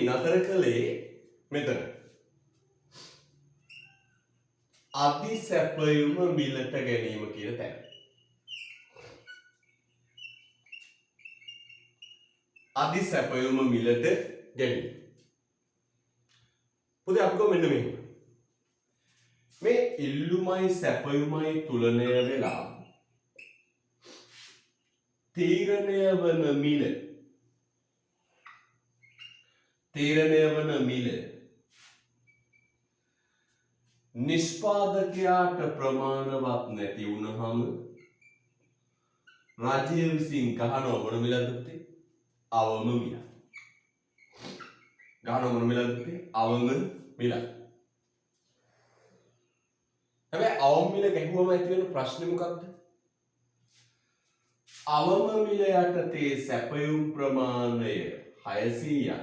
නතර කළේ මෙතන. අධි සැපයුම මිලට ගැනීම කියන තැන. අධි සැපයුම මිලට ගැනීම. පුතේ අපි කො මෙන්න මෙහෙම. මේ ඉල්ලුමයි සැපයුමයි තුලනය වෙලා තීරණය වන මිල නිෂ්පාදකයාට ප්‍රමාණවත් නැති වුණහම රජය විසින් ගහනවා මොන මිලද පුතේ? අවම මිල. ගහනවා මොන මිලද පුතේ? අවම මිල. හැබැයි අවම මිල ගැහුවම ඇති වෙන ප්‍රශ්නේ මොකක්ද? අවම මිල යටතේ සැපයුම් ප්‍රමාණය 600යි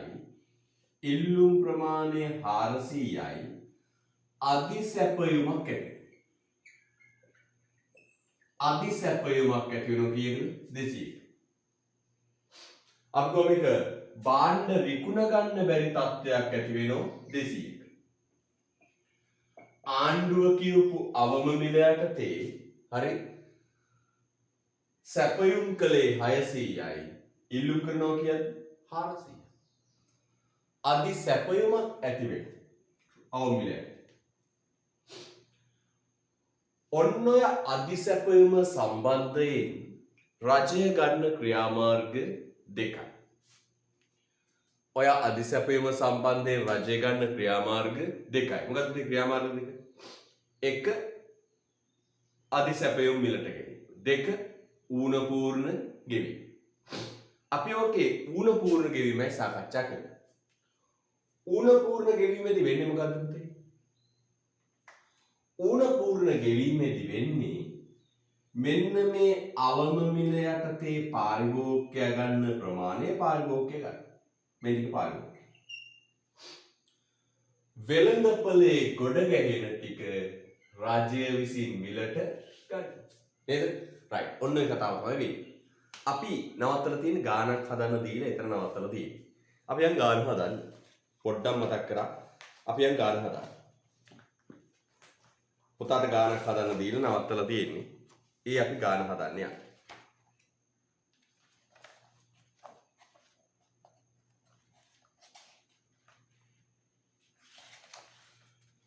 ඉල්ලුම් ප්‍රමාණය 400යි අධි සැපයුමක් ඇති. අධි සැපයුමක් ඇති වෙනවා කියන්නේ 200. අපගොමික භාණ්ඩ විකුණ ගන්න බැරි තත්ත්වයක් ඇති වෙනවා 200. ආණ්ඩුව කියපු අවම මිල යටතේ හරි සැපයුම් කළේ 600යි ඉල්ලුම් කරනවා කියන්නේ 400. අධි සැපයුමක් ඇති වෙනවා අවම මිලයට. ඔන්න ඔය අධි සැපයුම සම්බන්ධයෙන් රජය ගන්න ක්‍රියාමාර්ග දෙකයි. ඔය අධි සැපයුම සම්බන්ධයෙන් රජය ගන්න ක්‍රියාමාර්ග දෙකයි. මොකක්ද මේ ක්‍රියාමාර්ග දෙක? එක අධි සැපයුම් මිලට ගැනීම. දෙක ඌණ පූර්ණ ගෙවීම. අපි ඔකේ ඌණ පූර්ණ ගෙවීමයි සාකච්ඡා කරන්නේ. ඌණ පූර්ණ ගෙවීමේදී වෙන්නේ මොකද්ද පුතේ? ඌණ පූර්ණ ගෙවීමේදී වෙන්නේ මෙන්න මේ අවම මිල යටතේ පාරිභෝගිකය ගන්න ප්‍රමාණය පාරිභෝගිකය ගන්න. මේ ටික පාරිභෝගිකය. වෙළඳපොලේ ගොඩ ගැහෙන ටික රාජ්‍ය විසින් මිලට ගන්න. නේද? රයිට්. ඔන්න ඔය කතාව තමයි වෙන්නේ. අපි නවත්තලා තියෙන ගානක් හදන්න දීලා එතන නවත්තලා තියෙන්නේ. අපි යන් ගාන හදන්න. පොඩ්ඩක් මතක් කරා. අපි යන් ගාන හදන්න. පුතාට ගානක් හදන්න දීලා නවත්තලා තියෙන්නේ. ඒ අපි ගාන හදන්න යන්න.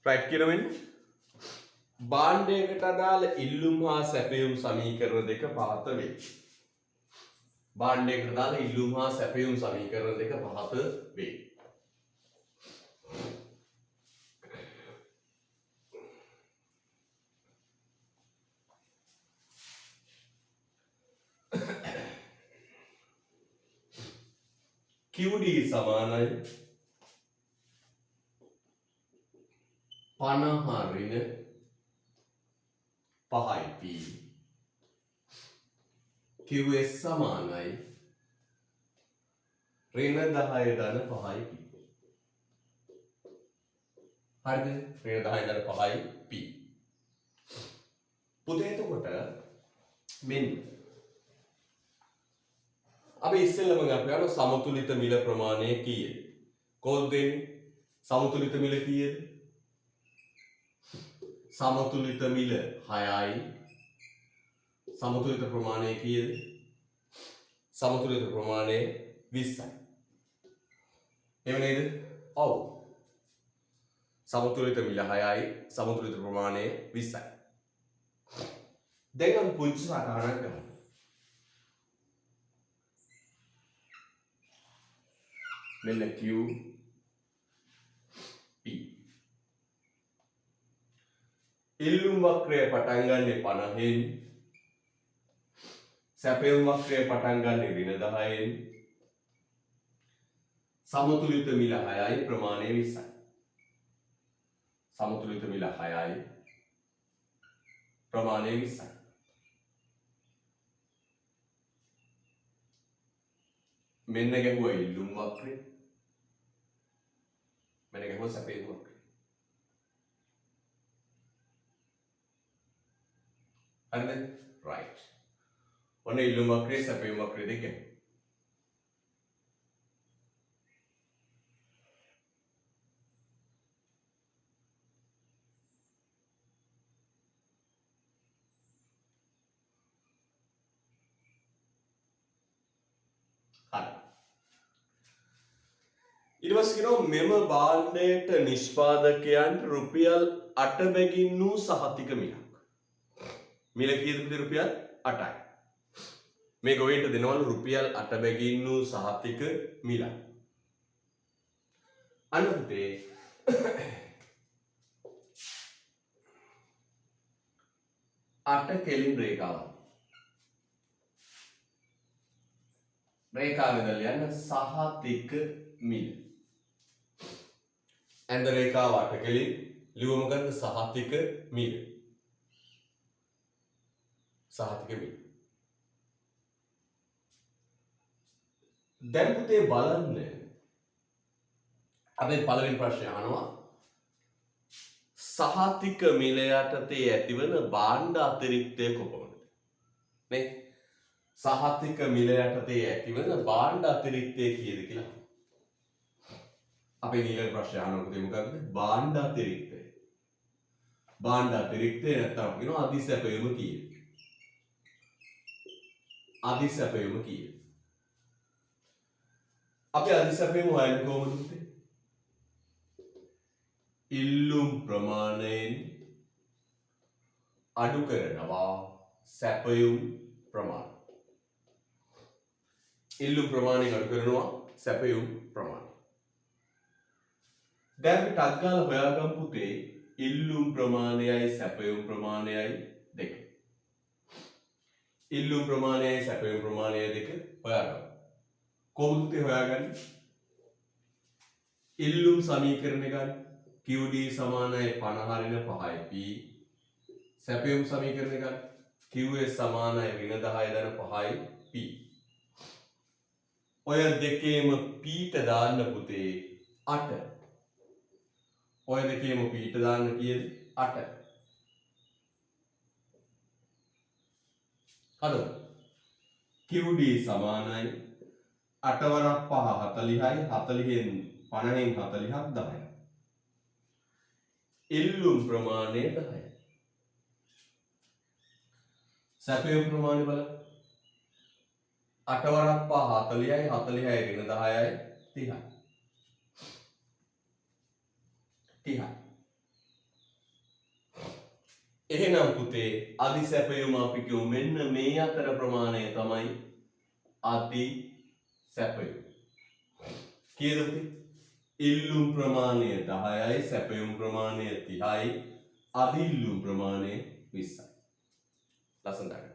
රයිට් කියලා වෙන්නේ. භාණ්ඩයකට අදාළ ඉල්ලුම් හා සැපයුම් සමීකරණ දෙක පහත වේ. භාණ්ඩයකට අදාළ ඉල්ලුම් හා සැපයුම් සමීකරණ දෙක පහත වේ. QD සමානයි 50 ඍණ 5යි P. QS සමානයි ඍණ 10 ධන 5යි P. හරිද? ඍණ 10 ධන 5යි P. පුතේ එතකොට මෙන්න අපි ඉස්සෙල්ලම ගන්න සමතුලිත මිල ප්‍රමාණය කීයද? කොහොමද දෙන්නේ? සමතුලිත මිල කීයද? සමතුලිත මිල 6යි. සමතුලිත ප්‍රමාණය කීයද? සමතුලිත ප්‍රමාණය 20යි. එහෙම නේද? ඔව්. සමතුලිත මිල 6යි. සමතුලිත ප්‍රමාණය 20යි. දැන් අපි පුංචි සටහනක් ගමු. මෙන්න Q P. ඉල්ලුම් වක්‍රය පටන් ගන්නේ 50න්. සැපයුම් වක්‍රය පටන් ගන්නේ ඍණ 10න්. සමතුලිත මිල 6යි ප්‍රමාණය 20යි. සමතුලිත මිල 6යි ප්‍රමාණය 20යි. මෙන්න ගැහුවා ඉල්ලුම් වක්‍රය. මෙන්න ගැහුවා සැපයුම් වක්‍රය. හරිද? රයිට්. ඔන්න ඉල්ලුම් වක්‍රය සැපයුම් වක්‍රය දෙක. ඊට පස්සේ කියනවා මෙම භාණ්ඩයට නිෂ්පාදකයන්ට රුපියල් 8 බැගින් වූ සහතික මිලක්. මිල කීයද රුපියල් 8යි. මේ ගොවීන්ට දෙනවලු රුපියල් 8 බැගින් වූ සහතික මිලක්. අන්න පුතේ අට කෙලින් රේඛාවක්. රේඛාව ඉදලා යන සහතික මිල. ඇන්ද රේඛාව අට කෙලින් ලියුව මොකද්ද සහතික මිල. සහතික මිල. දැන් පුතේ බලන්න අපේ පළවෙනි ප්‍රශ්නය අහනවා සහතික මිල යටතේ ඇතිවන භාණ්ඩ අතිරික්තය කොපමණද? නේ? සහතික මිල යටතේ ඇතිවන භාණ්ඩ අතිරික්තය කීයද කියලා. අපේ ඊළඟ ප්‍රශ්නය අහනවා පුතේ මොකක්ද? භාණ්ඩ අතිරික්තය. භාණ්ඩ අතිරික්තය නැත්නම් කියනවා අධිසැපයුම කීයද? අධිසැපයුම කීයද? අපි අධිසැපයුම හොයන්නේ කොහොමද පුතේ? ඉල්ලුම් ප්‍රමාණයෙන් අඩු කරනවා සැපයුම් ප්‍රමාණය. ඉල්ලුම් ප්‍රමාණයෙන් අඩු කරනවා සැපයුම් ප්‍රමාණය. දැන් අපි ටක් ගාලා හොයාගමු පුතේ ඉල්ලුම් ප්‍රමාණයයි සැපයුම් ප්‍රමාණයයි දෙක. ඉල්ලුම් ප්‍රමාණයයි සැපයුම් ප්‍රමාණයයි දෙක හොයාගමු. කොහොමද පුතේ හොයාගන්නේ? ඉල්ලුම් සමීකරණය ගන්න. QD සමානයි 50 ඍණ 5යි P. සැපයුම් සමීකරණය ගන්න. QS සමානයි ඍණ 10 ධන 5යි P. ඔය දෙකේම P ට දාන්න පුතේ 8. ඔය දෙකේම P ට දාන්න කීයද? 8. හරිද? QD සමානයි 8 වරක් 5 40යි 40න් 50න් 40ක් 10යි. ඉල්ලුම් ප්‍රමාණය 10යි. සැපයුම් ප්‍රමාණය බලන්න. 8 වරක් 5 40යි 40යි ඍණ 10යි 30යි. 30යි. එහෙනම් පුතේ අධිසැපයුම අපි කියමු මෙන්න මේ අතර ප්‍රමාණය තමයි අධිසැපයුම. කීයද පුතේ? ඉල්ලුම් ප්‍රමාණය 10යි සැපයුම් ප්‍රමාණය 30යි අධිල්ලුම් ප්‍රමාණය 20යි. ලස්සනට ගන්න.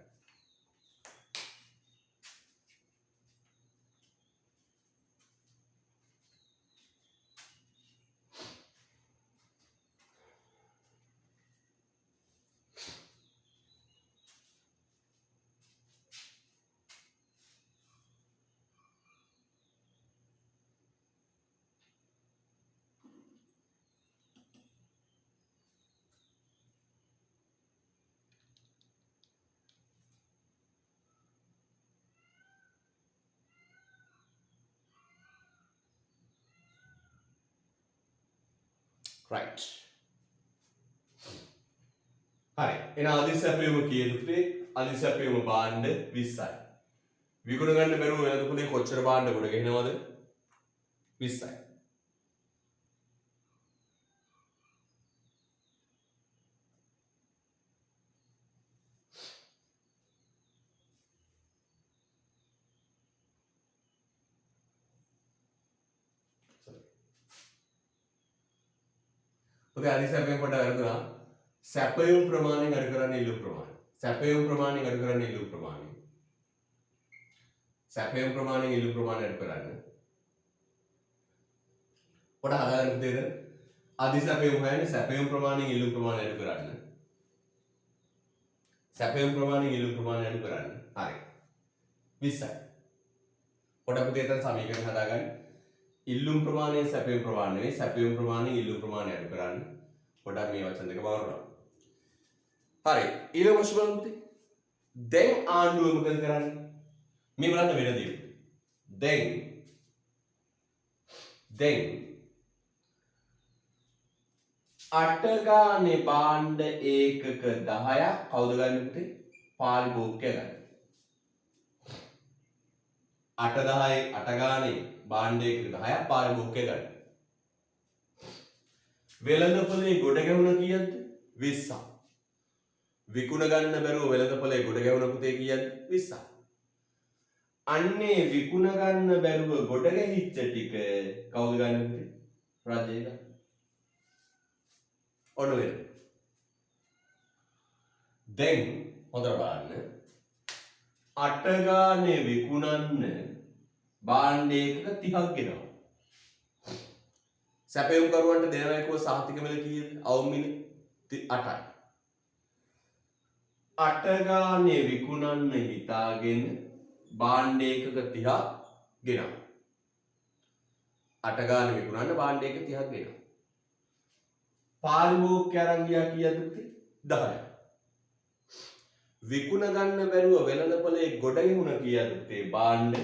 right. හරි. එහෙනම් අධිසැපයුම කීයද පුතේ? අධිසැපයුම භාණ්ඩ 20යි. විකුණ ගන්න බැරුව වෙනද පුතේ කොච්චර භාණ්ඩ ගොඩ ගෙනවද? 20යි. පුතේ අධිසැපයුම කොට වැරදුනා. සැපයුම් ප්‍රමාණයෙන් අඩු කරන්න ඉල්ලුම් ප්‍රමාණය. සැපයුම් ප්‍රමාණයෙන් අඩු කරන්න ඉල්ලුම් ප්‍රමාණය. සැපයුම් ප්‍රමාණයෙන් ඉල්ලුම් ප්‍රමාණය අඩු කරන්න. කොට හදාගන්න පුතේද? අධිසැපයුම හොයන්නේ සැපයුම් ප්‍රමාණයෙන් ඉල්ලුම් ප්‍රමාණය අඩු කරන්න. සැපයුම් ප්‍රමාණයෙන් ඉල්ලුම් ප්‍රමාණය අඩු කරන්න. හරි. 20යි. කොට පුතේ එතන සමීකරණ හදාගන්න. ඉල්ලුම් ප්‍රමාණය සැපයුම් ප්‍රමාණය නෙවෙයි සැපයුම් ප්‍රමාණය ඉල්ලුම් ප්‍රමාණය අඩු කරන්න. පොඩ්ඩක් මේ වචන දෙක බවරනවා. හරි. ඊළඟ ප්‍රශ්න බලමු පුතේ. දැන් ආණ්ඩුව මොකද කරන්නේ? මේ බලන්න වෙන දේ. දැන් 8 ගානේ භාණ්ඩ ඒකක 10ක් කවුද ගන්න පුතේ? පාරිභෝගිකය ගන්න. 8 10 8 ගානේ භාණ්ඩයකට 10ක් පාරිභෝගිකය ගන්න. වෙළඳපොලේ ගොඩ ගැහුණ කීයද? 20ක්. විකුණ ගන්න බැරුව වෙළඳපොලේ ගොඩ ගැහුණ පුතේ කීයද? 20ක්. අන්නේ විකුණ ගන්න බැරුව ගොඩ ගැහිච්ච ටික කවුද ගන්න පුතේ? රජය ගන්න. ඔන්න වෙන. දැන් හොඳට බලන්න. 8 ගානේ විකුණන්න භාණ්ඩයක 30ක් ගෙනවා. සැපයුම් කරුවන්ට දෙනවා කිව්ව සහතික මිල කීයද? අවුම් මිල 8යි. 8 ගානේ විකුණන්න හිතාගෙන භාණ්ඩයක 30ක් ගෙනවා. 8 ගානේ විකුණන්න භාණ්ඩයක 30ක් ගෙනවා. පාරිභෝගිකය අරන් ගියා කීයද පුතේ? 10යි. විකුණ ගන්න බැරුව වෙළඳපොලේ ගොඩ ගැහුණ කීයද පුතේ? භාණ්ඩ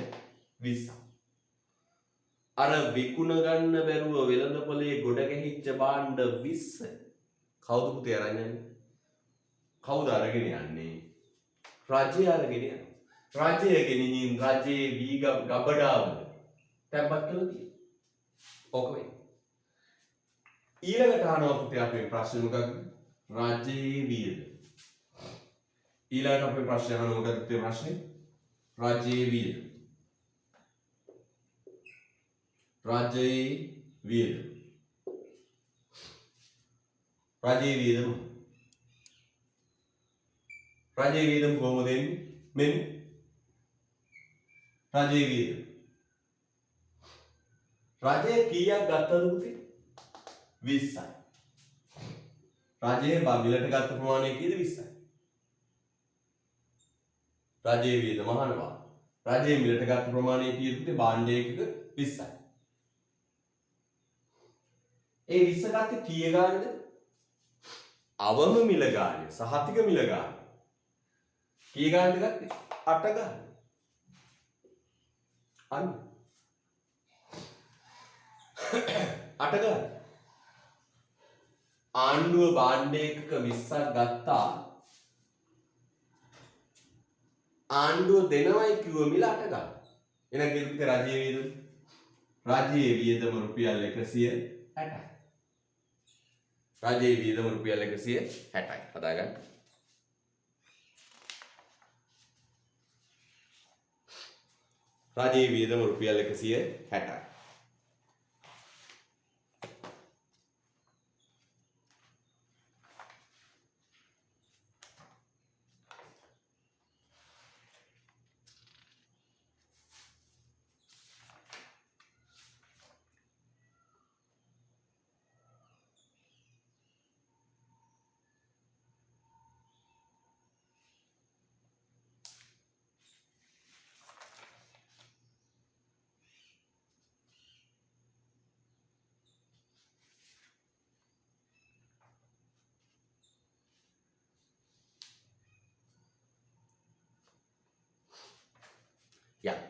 20ක්. අර විකුණ ගන්න බැරුව වෙළඳපොලේ ගොඩ ගැහිච්ච භාණ්ඩ 20 කවුද පුතේ අරන් යන්නේ? කවුද අරගෙන යන්නේ? රජය අරගෙන යනවා. රජය ගෙනින් රජයේ වී ගබඩාවල තැම්පත් කරලා තියෙනවා. ඔක වෙයි. ඊළඟට අහනවා පුතේ අපේ ප්‍රශ්නේ මොකක්ද? රජයේ වියද. ඊළඟට අපේ ප්‍රශ්නේ අහනවා මොකක්ද පුතේ ප්‍රශ්නේ? රජයේ වියද. රජයේ වියද. රජයේ වියදම. රජයේ වියදම කොහොමද එන්නේ? මෙන්න රජයේ වියදම. රජය කීයක් ගත්තද පුතේ? 20යි. රජයේ බබිලට ගත්ත ප්‍රමාණය කීයද? 20යි. රජයේ වියදම අහනවා. රජයේ මිලට ගත්ත ප්‍රමාණය කීයද පුතේ? භාණ්ඩයක 20යි. ඒ 20 ගත්තේ කීය ගානද? අවම මිල ගානේ, සහතික මිල ගානේ. කී ගානද ගත්තේ? 8 ගාන. අන්න 8 ගාන. ආණ්ඩුව භාණ්ඩයක 20ක් ගත්තා. ආණ්ඩුව දෙනවයි කිව්ව මිල 8 ගාන. එහෙනම් කීයද රජයේ වියදම? රජයේ වියදම රුපියල් 160යි. රජයේ වියදම රුපියල් 160යි. හදාගන්න. රජයේ වියදම රුපියල් 160යි. යා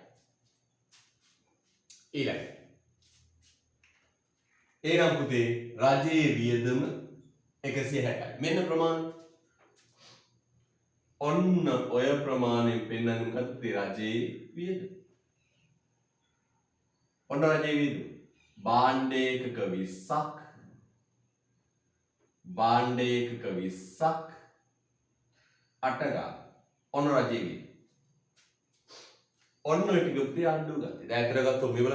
ඊළඟ එහෙනම් පුතේ රජයේ වියදම 160යි. මෙන්න ප්‍රමාණය. ඔන්න ඔය ප්‍රමාණය පෙන්වන්න මොකද පුතේ? රජයේ වියදම. ඔන්න රජයේ වියදම. භාණ්ඩයක 20ක්. භාණ්ඩයක 20ක් 8 ගාන. ඔන්න රජයේ වියදම. ඔන්න ඔය ටික පුතේ ආණ්ඩුව ගත්තේ. දැන් අතර ගත්තොත් මෙවල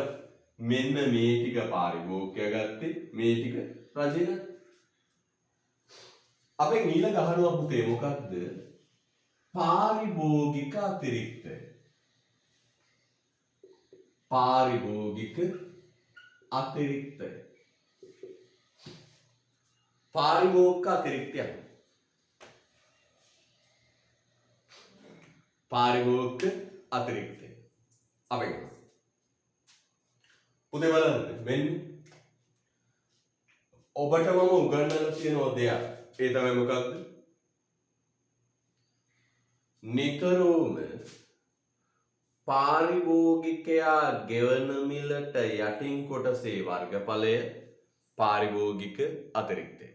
මෙන්න මේ ටික පාරිභෝගිකය ගත්තේ, මේ ටික රජය ගත්තේ. අපෙන් ඊළඟ අහනවා පුතේ මොකක්ද? පාරිභෝගික අතිරික්තය. පාරිභෝගික අතිරික්තය. පාරිභෝගික අතිරික්තය. පාරිභෝගික අතිරික්තය. අපෙන් පුතේ බලන්න මෙන්න ඔබට මම උගන්වලා තියෙන දෙයක්. ඒ තමයි මොකක්ද? නිතරම පාරිභෝගිකයා ගෙවන මිලට යටින් කොටසේ වර්ගඵලය පාරිභෝගික අතිරික්තය.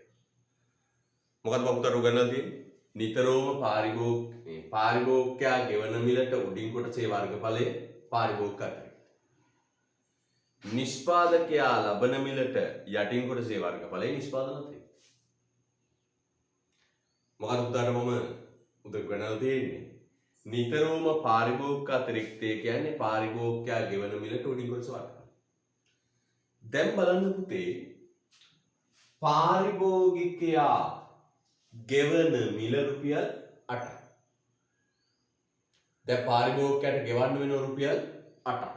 මොකද මම උතර උගන්වලා තියෙන්නේ? නිතරම පාරිභෝගිකයා ගෙවන මිලට උඩින් කොටසේ වර්ගඵලය පාරිභෝගික අතිරික්තය. නිෂ්පාදකයා ලබන මිලට යටින් කොටසේ වර්ගඵලය නිෂ්පාදන අතිරික්තය. මොකද උදාට මම උදේ ගණනලා තියෙන්නේ නිතරම පාරිභෝගික අතිරික්තය කියන්නේ පාරිභෝගිකයා ගෙවන මිලට උඩින් කොටස වර්ගඵලය. දැන් බලන්න පුතේ පාරිභෝගිකයා ගෙවන මිල රුපියල් 8යි. දැන් පාරිභෝගිකයාට ගෙවන්න වෙන රුපියල් 8යි.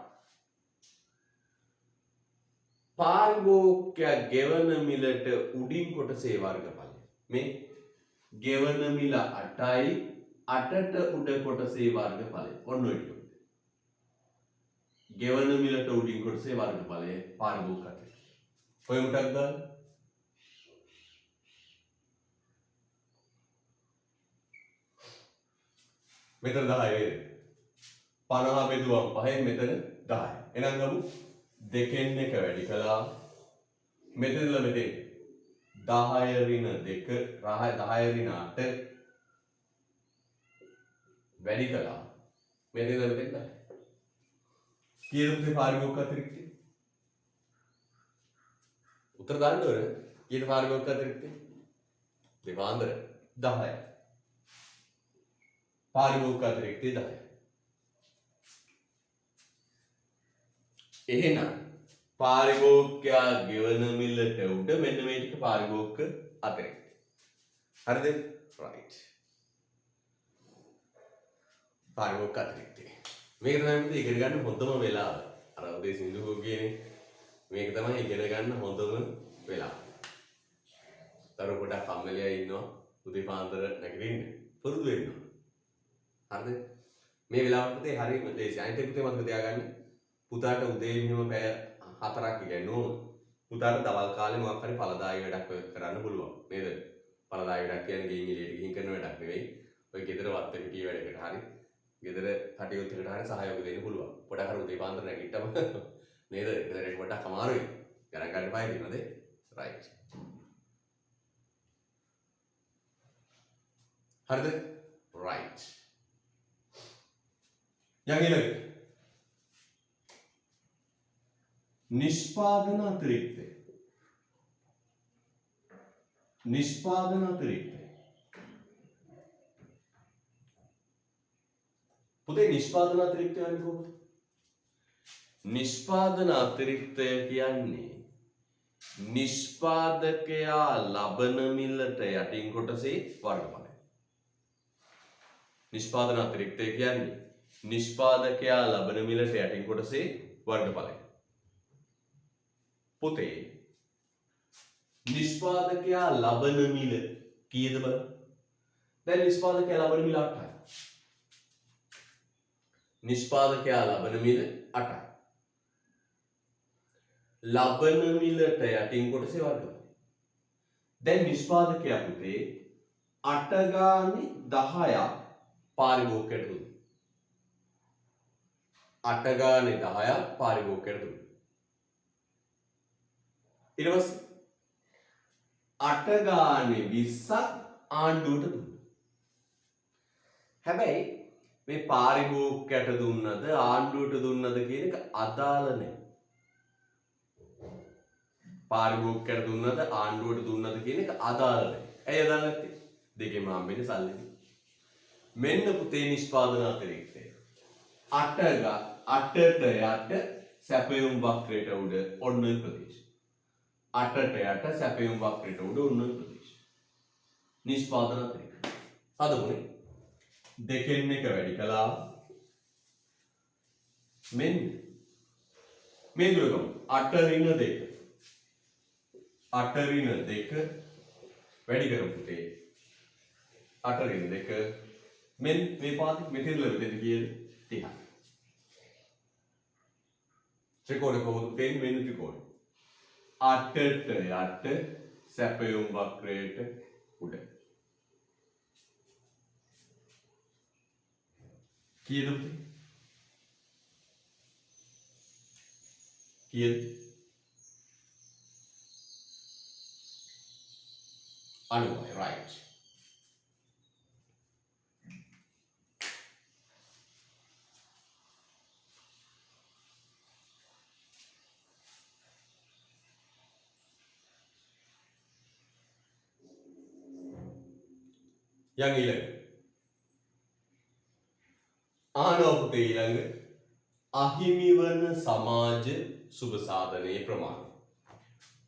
පාරිභෝගිකයා ගෙවන මිලට උඩින් කොටසේ වර්ගඵලය. මේ ගෙවන මිල 8යි 8ට උඩ කොටසේ වර්ගඵලය. ඔන්න ඔය ටික. ගෙවන මිලට උඩින් කොටසේ වර්ගඵලය පාරිභෝගික අතිරික්තය. ඔය මුටක් දාන්න. මෙතන 10 වේද? 50 බෙදුවම 5න් මෙතන 10. එහෙනම් ගමු දෙකෙන් එක වැඩි කළා. මෙතනලා මෙතෙන් 10 ඍණ 2 10 ඍණ 8 වැඩි කළා. මෙතනලා මෙතෙන් 10. කීයද පාරිභෝගික අතිරික්තය? උත්තර දාන්න ඕනේ. කීයද පාරිභෝගික අතිරික්තය? දෙපාන්දර 10යි. පාරිභෝගික අතිරික්තය 10යි. එහෙනම් පාරිභෝගිකයා ගෙවන මිලට උඩ මෙන්න මේ ටික පාරිභෝගික අතිරික්තය. හරිද? රයිට්. පාරිභෝගික අතිරික්තය. මේක තමයි පුතේ ඉගෙන ගන්න හොඳම වෙලාව. අර උදේ සින්දුකෝ කියන්නේ මේක තමයි ඉගෙන ගන්න හොඳම වෙලාව. තර පොඩක් කම්මැලියා ඉන්නවා උදේ පාන්දර නැගිටින්න. පුරුදු වෙන්න. හරිද? මේ වෙලාවට පුතේ හරියම ලේසි. අනිත් පුතේ මතක තියාගන්න පුතාට උදේ මෙහෙම පැය 4ක් ඉගෙනන්න ඕන. පුතාට දවල් කාලේ මොකක් හරි පළදායි වැඩක් කරන්න පුළුවන්. නේද? පළදායි වැඩක් කියන්නේ ගෙයින් එළියට ගිහින් කරන වැඩක් නෙවෙයි. ඔය ගෙදර වත් පිටිය වැඩකට හරි ගෙදර කටයුත්තකට හරි සහයෝගය දෙන්න පුළුවන්. පොඩක් හරි උදේ පාන්දර නැගිට්ටම නේද? ගෙදරට පොඩක් අමාරුයි. ගණන් ගන්න බෑ නේද? රයිට්. හරිද? රයිට්. යන්නේ නිෂ්පාදන අතිරික්තය. නිෂ්පාදන අතිරික්තය. පුතේ නිෂ්පාදන අතිරික්තය කියන්නේ කොහොමද? නිෂ්පාදන අතිරික්තය කියන්නේ නිෂ්පාදකයා ලබන මිලට යටින් කොටසේ වර්ගඵලය. නිෂ්පාදන අතිරික්තය කියන්නේ නිෂ්පාදකයා ලබන මිලට යටින් කොටසේ වර්ගඵලය. පුතේ නිෂ්පාදකයා ලබන මිල කීයද බලන්න. දැන් නිෂ්පාදකයා ලබන මිල 8යි. නිෂ්පාදකයා ලබන මිල 8යි. ලබන මිලට යටින් කොටසේ වර්ගඵලය. දැන් නිෂ්පාදකයා පුතේ 8 ගානේ 10ක් පාරිභෝගිකයට දුන්නා. 8 ගානේ 10ක් පාරිභෝගිකයට දුන්නා. ඊට පස්සේ 8 ගානේ 20ක් ආණ්ඩුවට දුන්නා. හැබැයි මේ පාරිභෝගිකයට දුන්නද ආණ්ඩුවට දුන්නද කියන එක අදාළ නැහැ. පාරිභෝගිකයට දුන්නද ආණ්ඩුවට දුන්නද කියන එක අදාළ නැහැ. ඇයි අදාළ නැත්තේ? දෙකෙන්ම හම්බෙන්නේ සල්ලි. මෙන්න පුතේ නිෂ්පාදන අතිරික්තය. 8ට යට සැපයුම් වක්‍රයට උඩ ඔන්න ඔය ප්‍රදේශ. 8ට යට සැපයුම් වක්‍රයට උඩ ඔන්න ඔය ප්‍රදේශ. නිෂ්පාදන අතිරික්තය. හදමුනේ. දෙකෙන් එක වැඩි කළා. මෙන්න මේ දුරකම 8 ඍණ 2. 8 ඍණ 2 වැඩි කරමු පුතේ. 8 ඍණ 2 මෙන් මේ පාදෙ මෙතන ලැබෙද කීයද? 30. ත්‍රිකෝණ කොහොමද දෙන්නේ? මෙන්න ත්‍රිකෝණ. 8ට යට සැපයුම් වක්‍රයට උඩ. කීයද පුතේ? කීයද? 90යි. right. යන් ඊළඟ ආනෝ පුතේ ඊළඟ අහිමි වන සමාජ සුබ සාධනයේ ප්‍රමාණය.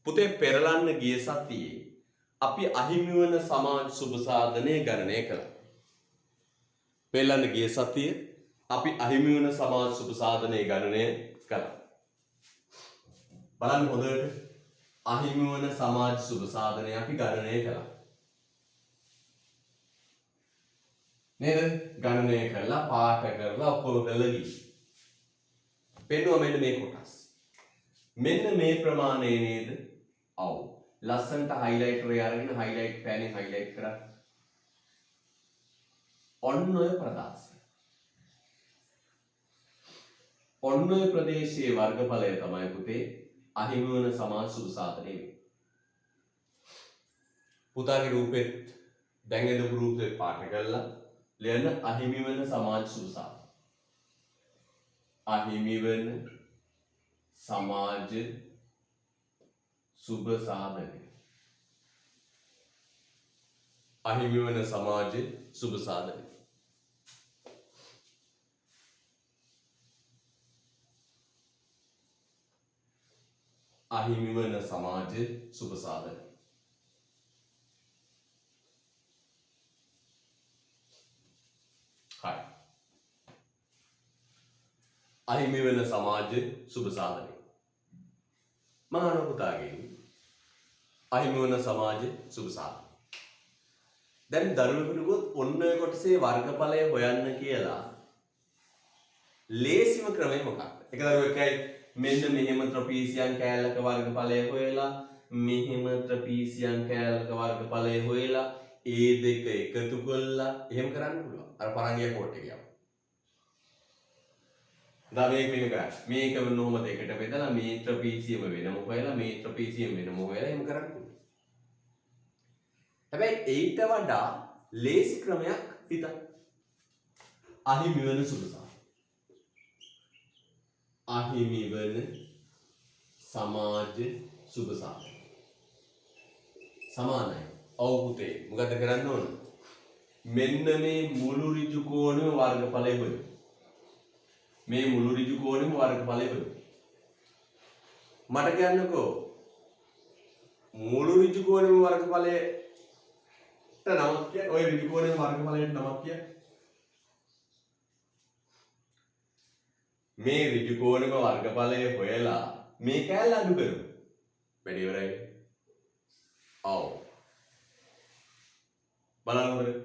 පුතේ පෙරලන්න ගිය සතියේ අපි අහිමි වන සමාජ සුබ සාධනය ගණනය කළා. පෙරලන්න ගිය සතියේ අපි අහිමි වන සමාජ සුබ සාධනය ගණනය කළා. බලන්න හොඳට අහිමි වන සමාජ සුබ සාධනය අපි ගණනය කළා. නේද? ගණනය කරලා පාට කරලා ඔක්කොම කරලා ගිහින් පෙන්නුවා මෙන්න මේ කොටස්. මෙන්න මේ ප්‍රමාණය නේද? ඔව්. ලස්සන්ට හයිලයිටර් එක අරගෙන හයිලයිට් පෑනේ හයිලයිට් කරා. ඔන්න ඔය ප්‍රදාසය. ඔන්න ඔය ප්‍රදේශයේ වර්ගඵලය තමයි පුතේ අහිමි වන සමාජ සුබ සාධනය වෙන්නේ. පුතාගේ රූපෙත් දැන් එදපු රූපේ පාට කරලා ලියන්න අහිමි වන සමාජ සුබ සාධනය. අහිමි වන සමාජ සුබ සාධනය. අහිමි වන සමාජ සුබ සාධනය. අහිමි වන සමාජ සුබ සාධනය. හරි. අහිමි වෙන සමාජ සුබ සාධනය. මහාන පුතාගේ අහිමි වන සමාජ සුබ සාධනය. දැන් දරුවෙකුට ගොත් ඔන්න ඔය කොටසේ වර්ගඵලය හොයන්න කියලා ලේසිම ක්‍රමය මොකක්ද? එක දරුවෙක්යි මෙන්න මෙහෙම ත්‍රපීසියන් කෑල්ලක වර්ගඵලය හොයලා මෙහෙම ත්‍රපීසියන් කෑල්ලක වර්ගඵලය හොයලා ඒ දෙක එකතු කරලා එහෙම කරන්න පුළුවන්. අර පරංගිය කෝට් එක යනවා. දැන් මේක මේක වෙනොම දෙකට බෙදලා මේ ත්‍රපීසියම වෙනම හොයලා මේ ත්‍රපීසියම වෙනම හොයලා එහෙම කරන්න පුළුවන්. හැබැයි ඊට වඩා ලේසි ක්‍රමයක් හිතන්න. අහිමි වෙන සුබ සාධනය. අහිමි වන සමාජ සුබ සාධනය. සමානයි. ඔව් පුතේ මොකද කරන්න ඕන? මෙන්න මේ මුළු ඍජු කෝණය වර්ගඵලය හොයන්න. මේ මුළු ඍජු කෝණයම වර්ගඵලය හොයන්න. මට කියන්නකෝ මුළු ඍජු කෝණයම වර්ගඵලයට නමක් කියන්න. ඔය ඍජු කෝණයම වර්ගඵලයට නමක් කියන්න. මේ ඍජු කෝණයම වර්ගඵලය හොයලා මේ කෑල්ල අඩු කරමු. වැඩි ඉවරයි. ඔව්. බලන්න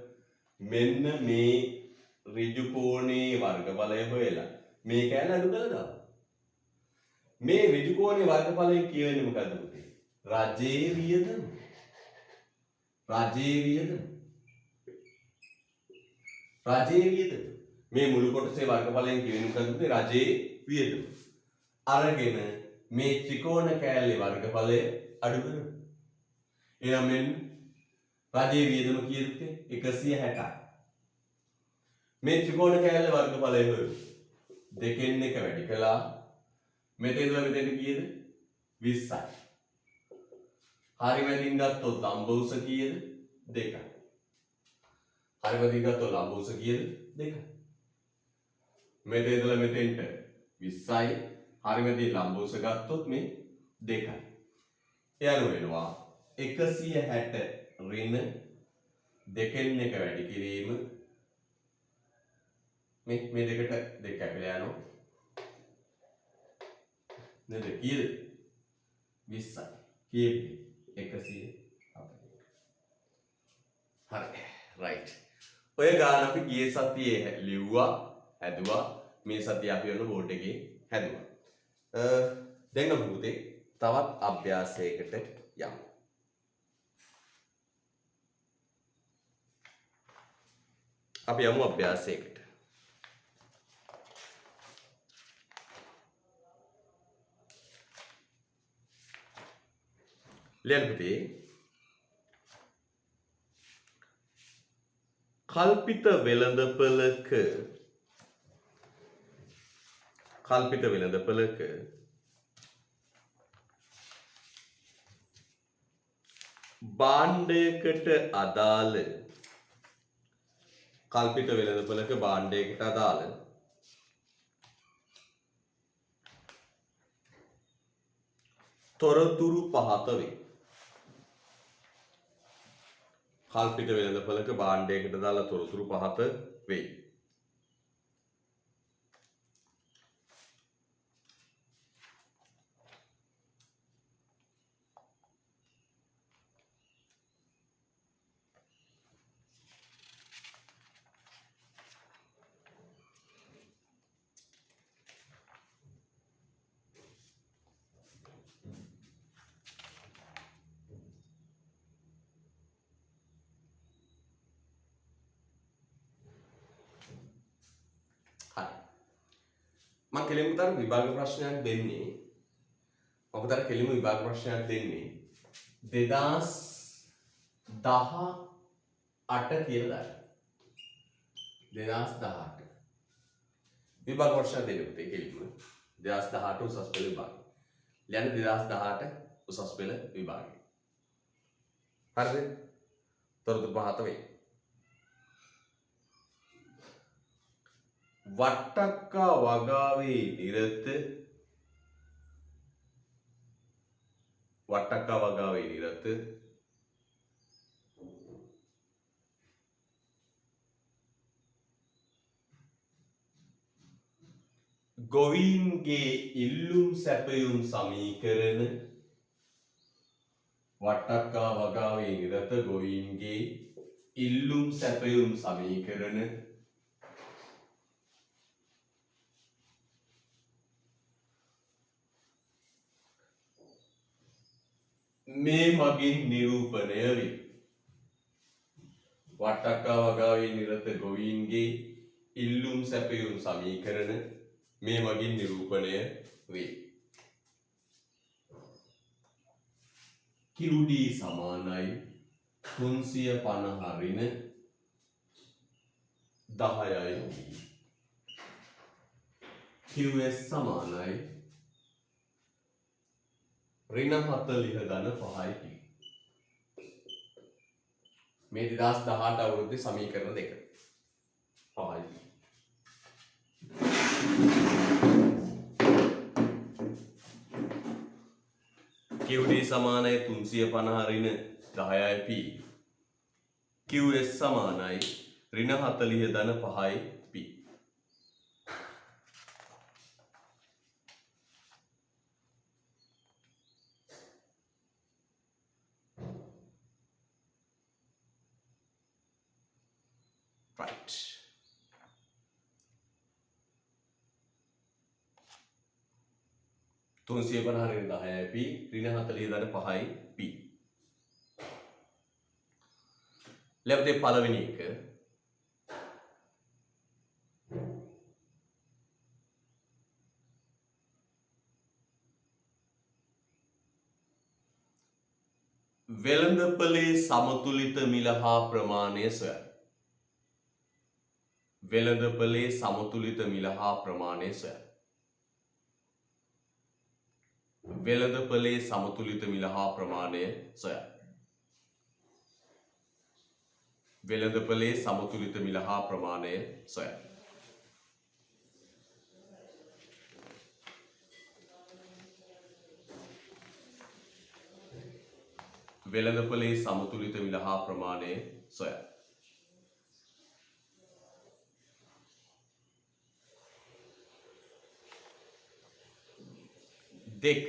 මෙන්න මේ ඍජු කෝණේ වර්ගඵලය හොයලා මේ කෑල්ල අඩු කරලා දාන්න. මේ ඍජු කෝණේ වර්ගඵලය කියවෙන්නේ මොකද්ද පුතේ? රජයේ වියදම. රජයේ වියදම. රජයේ වියදම. මේ මුළු කොටසේ වර්ගඵලයෙන් කියවෙන්නේ මොකද්ද පුතේ? රජයේ වියදම. අරගෙන මේ ත්‍රිකෝණ කෑල්ලේ වර්ගඵලය අඩු කරමු. එහෙනම් මෙන්න රජයේ වියදම කීයද? 160යි. මේ ත්‍රිකෝණ කෑල්ල වර්ගඵලය හොයමු. දෙකෙන් එක වැඩි කළා. මෙතන ඉඳලා මෙතෙන්ට කීයද? 20යි. හරි මැදින් ගත්තොත් ලම්බ උස කීයද? 2යි. හරි මැදින් ගත්තොත් ලම්බ උස කීයද? 2යි. මෙතන ඉඳලා මෙතෙන්ට 20යි. හරි මැදින් ලම්බ උස ගත්තොත් මේ 2යි. එයාලු වෙනවා 160 ඍණ දෙකෙන් එක වැඩි කිරීම මේ දෙකට දෙක කැපිලා යනවා නේද? කීයද? 20යි. කීයද? 140. හරි. රයිට්. ඔය ගාන අපි ගිය සතියේ ලිව්වා, හැදුවා. මේ සතිය අපි ඔන්න බෝඩ් එකේ හැදුවා. දැන් අපි පුතේ තවත් අභ්‍යාසයකට යමු. අපි යමු අභ්‍යාසයකට. ලියන්න පුතේ. කල්පිත වෙළඳපළක භාණ්ඩයකට අදාළ කල්පිත වෙළඳපොළක භාණ්ඩයකට අදාළ තොරතුරු පහත වේ. කල්පිත වෙළඳපොළක භාණ්ඩයකට අදාළ තොරතුරු පහත වේ. මම කෙලින්ම විභාග ප්‍රශ්නයක් දෙන්නේ. මම කෙලින්ම විභාග ප්‍රශ්නයක් දෙන්නේ 2018 කියලා දාන්න. 2018 විභාග ප්‍රශ්න දෙන්නේ පුතේ කෙලින්ම 2018 උසස් පෙළ විභාග. ලියන්න 2018 උසස් පෙළ විභාගය. හරිද? තොරතුරු පහත වේ. වට්ටක්කා වගාවේ නිරත ගොවීන්ගේ ඉල්ලුම් සැපයුම් සමීකරණ වට්ටක්කා වගාවේ නිරත ගොවීන්ගේ ඉල්ලුම් සැපයුම් සමීකරණ මේ මගින් නිරූපණය වේ. වට්ටක්කා වගාවේ නිරත ගොවීන්ගේ ඉල්ලුම් සැපයුම් සමීකරණ මේ මගින් නිරූපණය වේ. QD සමානයි 350 ඍණ 10යි. QS සමානයි ඍණ 40 ධන 5යි. මේ 2018 අවුරුද්දේ සමීකරණ දෙක 5යි. QD සමානයි 350 ඍණ 10යි p. QS සමානයි ඍණ 40 ධන 5යි p. Right. තුන්සිය පනහරින් 10යි p ඍණ 40 ධන 5යි p. ලැබුතේ පළවෙනි එක වෙළඳපොලේ සමතුලිත මිල හා ප්‍රමාණය සොයන්න. වෙළඳපොලේ සමතුලිත මිල හා ප්‍රමාණය සොයන්න. වෙළඳපොලේ සමතුලිත මිල හා ප්‍රමාණය සොයන්න. වෙළඳපොලේ සමතුලිත මිල හා ප්‍රමාණය සොයන්න. වෙළඳපොලේ සමතුලිත මිල හා ප්‍රමාණය සොයන්න. දෙක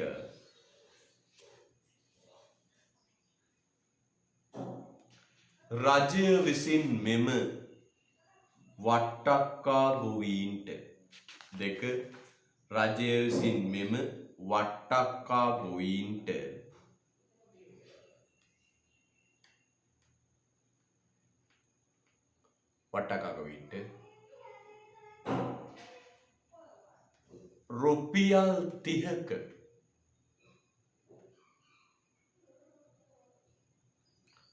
රජය විසින් මෙම වට්ටක්කා ගොවීන්ට දෙක රජය විසින් මෙම වට්ටක්කා ගොවීන්ට වට්ටක්කා ගොවීන්ට රුපියල් 30ක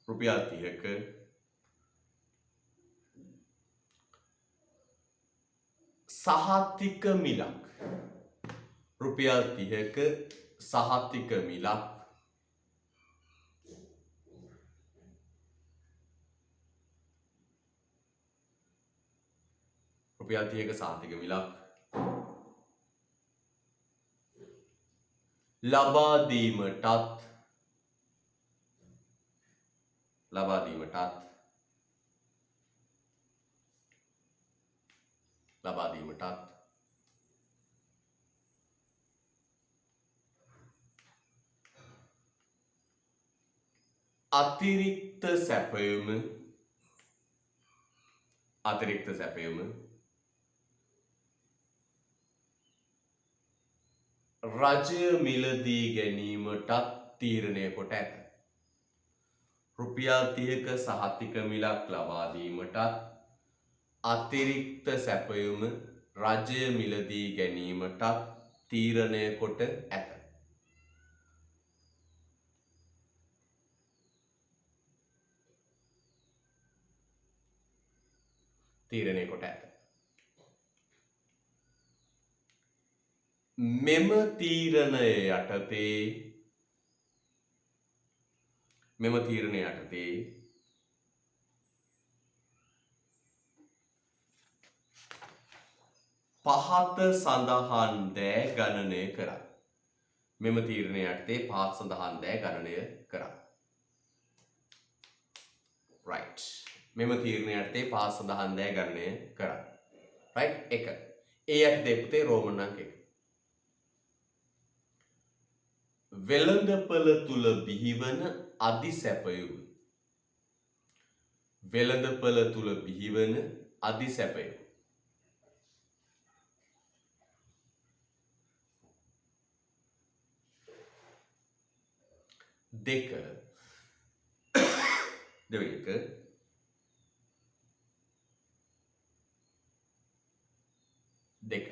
රුපියල් 30ක සහතික මිලක් රුපියල් 30ක සහතික මිලක් රුපියල් 30ක සහතික මිලක් ලබා දීමටත් අතිරික්ත සැපයුම රජය මිලදී ගැනීමටත් තීරණය කොට ඇත. රුපියල් 30ක සහතික මිලක් ලබා දීමටත් අතිරික්ත සැපයුම රජය මිලදී ගැනීමටත් තීරණය කොට ඇත. මෙම තීරණය යටතේ පහත සඳහන් දෑ ගණනය කරයි. මෙම තීරණය යටතේ පහත සඳහන් දෑ ගණනය කරයි. right. මෙම තීරණය යටතේ පහත සඳහන් දෑ ගණනය කරයි. right. 1. ඒ යටතේ පුතේ රෝමන් අංක 1. වෙළඳපළ තුල බිහිවන අධිසැපයුම. වෙළඳපළ තුල බිහිවන අධිසැපයුම. 2. දෙවෙනි එක දෙක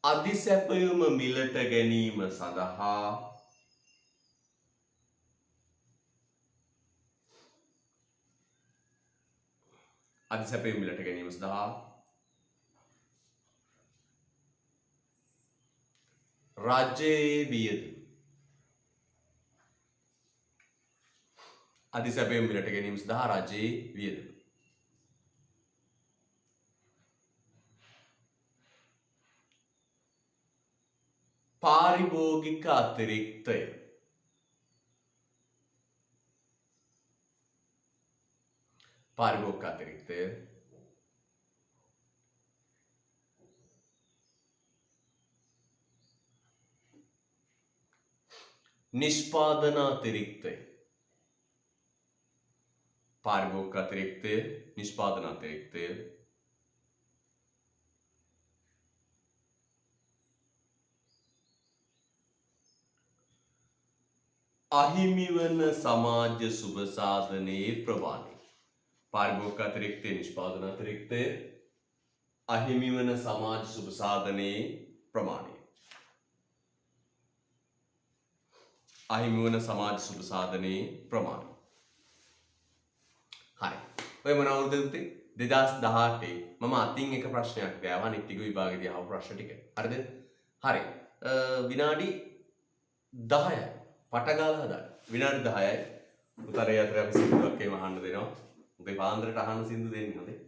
අධිසැපයුම මිලට ගැනීම සඳහා රජයේ වියදම. අධිසැපයුම මිලට ගැනීම සඳහා රජයේ වියදම. පාරිභෝගික අතිරික්තය. නිෂ්පාදන අතිරික්තය. පාරිභෝගික අතිරික්තය, නිෂ්පාදන අතිරික්තය. අහිමිවන සමාජ සුබ සාධනයේ ප්‍රමාණය. පාරිභෝගික අතිරික්තය, නිෂ්පාදන අතිරික්තය. අහිමිවන සමාජ සුබ සාධනයේ ප්‍රමාණය. අහිමිවන සමාජ සුබ සාධනයේ ප්‍රමාණය. හරි. ඔය මොන අවුරුද්දද පුතේ? 2018 මම අතින් එක ප්‍රශ්නයක් ගෑවා අනිත් ටික විභාගෙදී අහපු ප්‍රශ්න ටික. හරිද? හරි. විනාඩි 10යි. පටගාලා හදාගන්න. විනාඩි 10යි. උතරේ අතර අපි සින්දුවක් එහෙම අහන්න දෙනවා. මොකද පාන්දරට අහන්න සින්දු දෙන්නේ හොඳේ.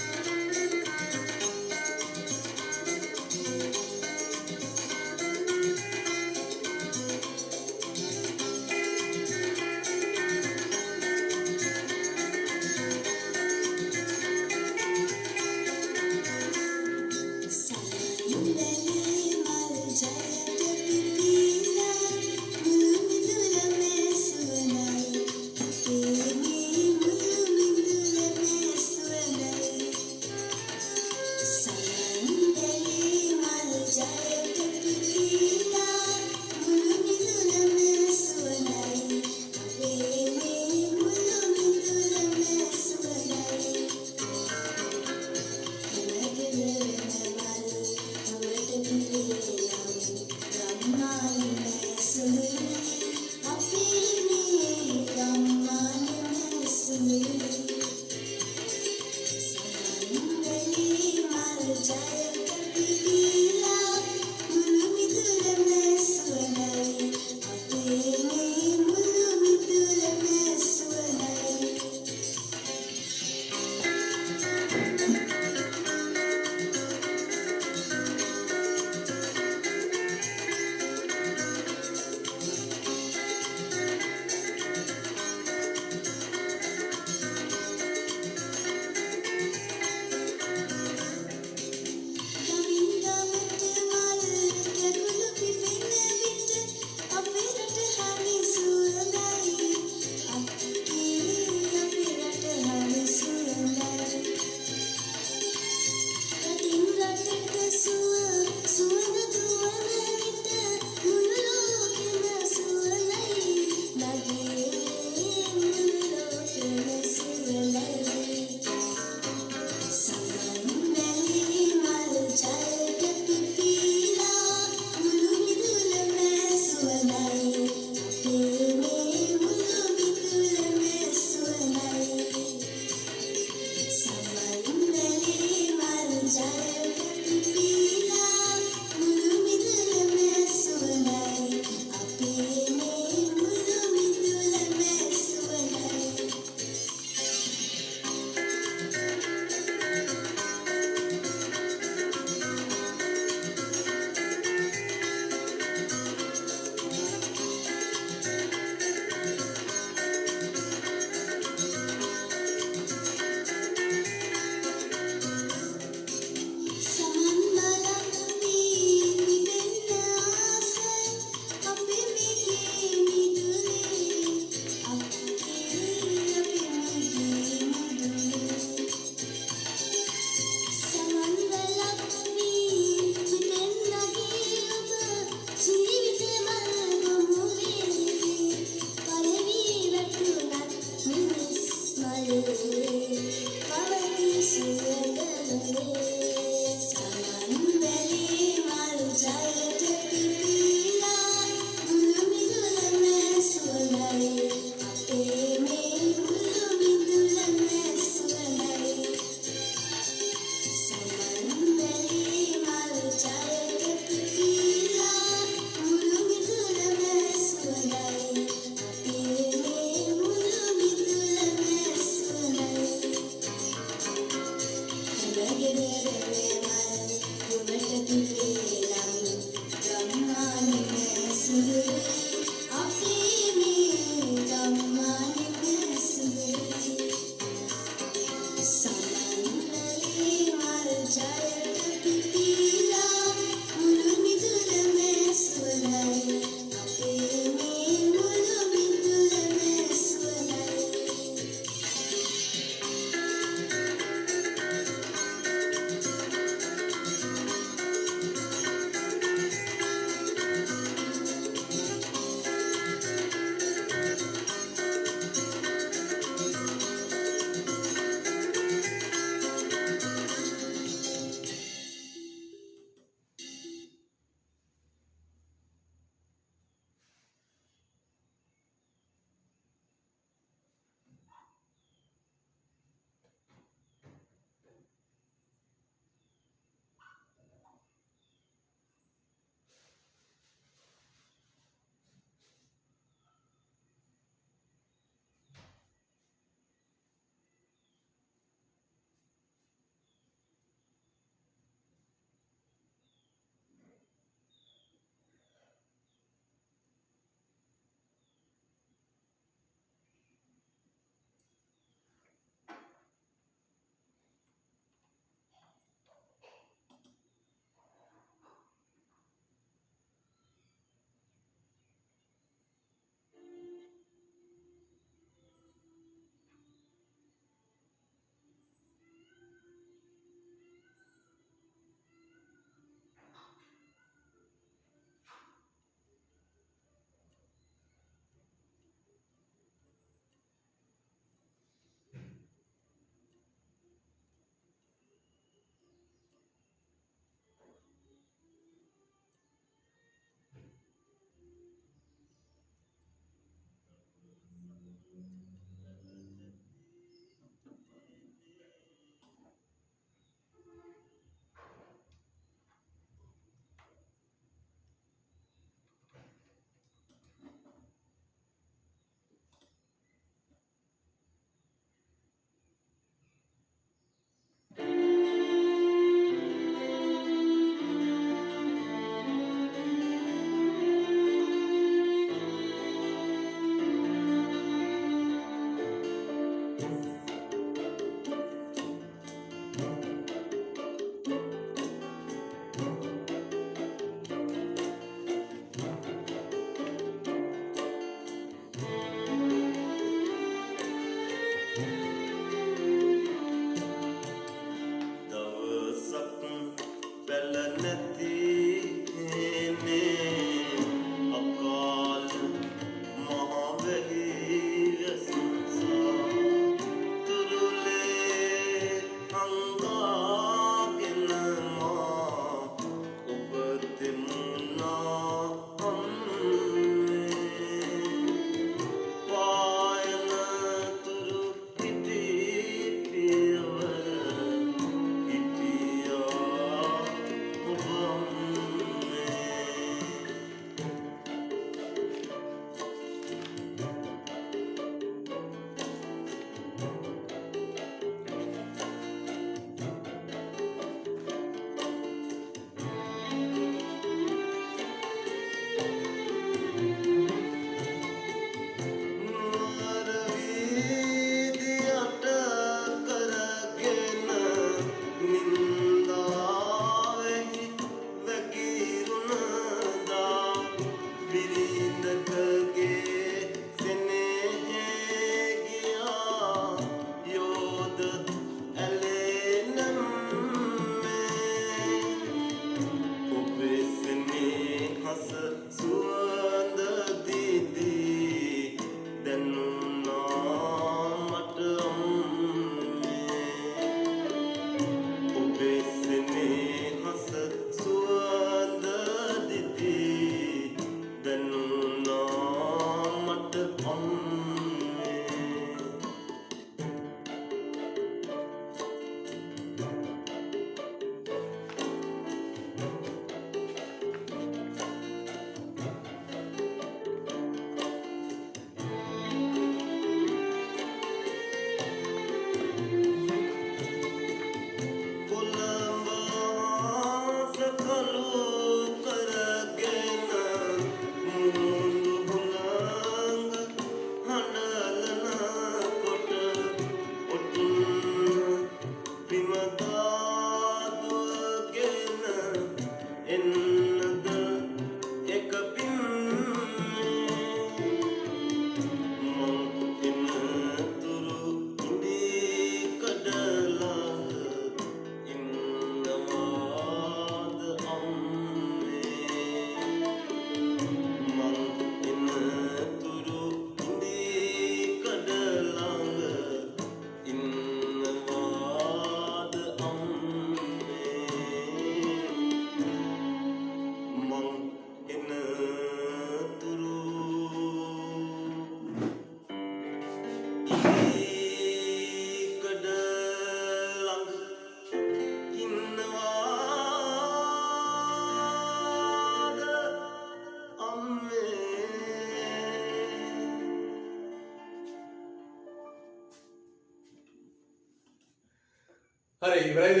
හරි ඉවරයිද?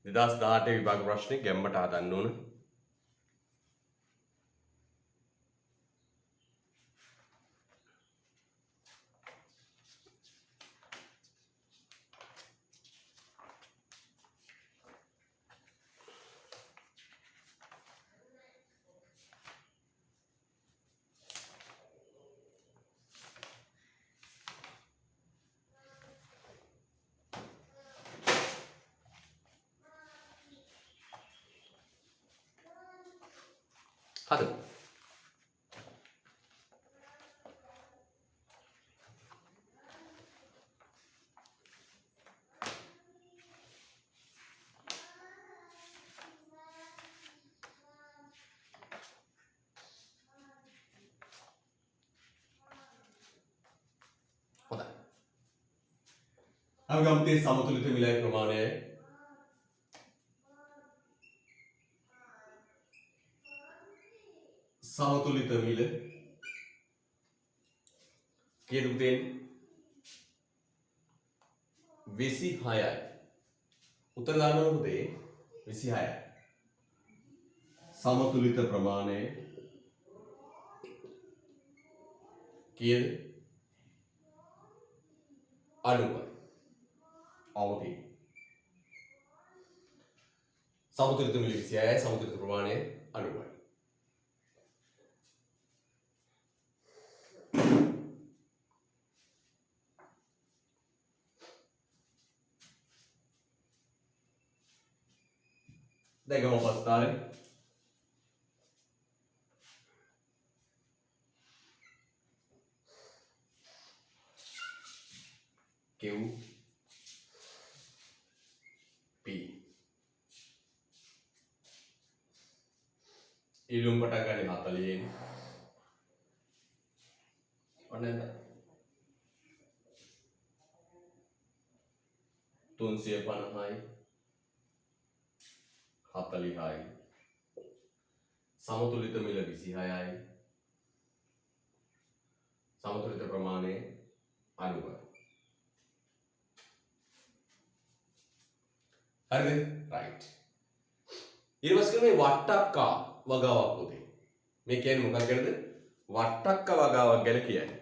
2018 විභාග ප්‍රශ්නේ ගැම්මට හදන්න ඕන. හදමු. හොඳයි. අපි ගමු සමතුලිත මිලයි ප්‍රමාණය සමතුලිත මිල කීයද පුතේ? 26යි. උත්තර දාන්න පුතේ 26යි. සමතුලිත ප්‍රමාණය කීයද? 90යි. අවදි. සමතුලිත මිල 26යි, සමතුලිත ප්‍රමාණය 90යි. දැන් ගමු පස්තාවේ. Q P ඉලුම් පටන් ගන්නේ 40න්. ඔන්න එන්න. 350යි 40යි. සමතුලිත මිල 26යි. සමතුලිත ප්‍රමාණය 90යි. හරිද? රයිට්. ඊට පස්සේ මේ වට්ටක්කා වගාවක් පුතේ. මේ කියන්නේ මොකක්ද කියලාද? වට්ටක්කා වගාවක් ගැන කියන්නේ.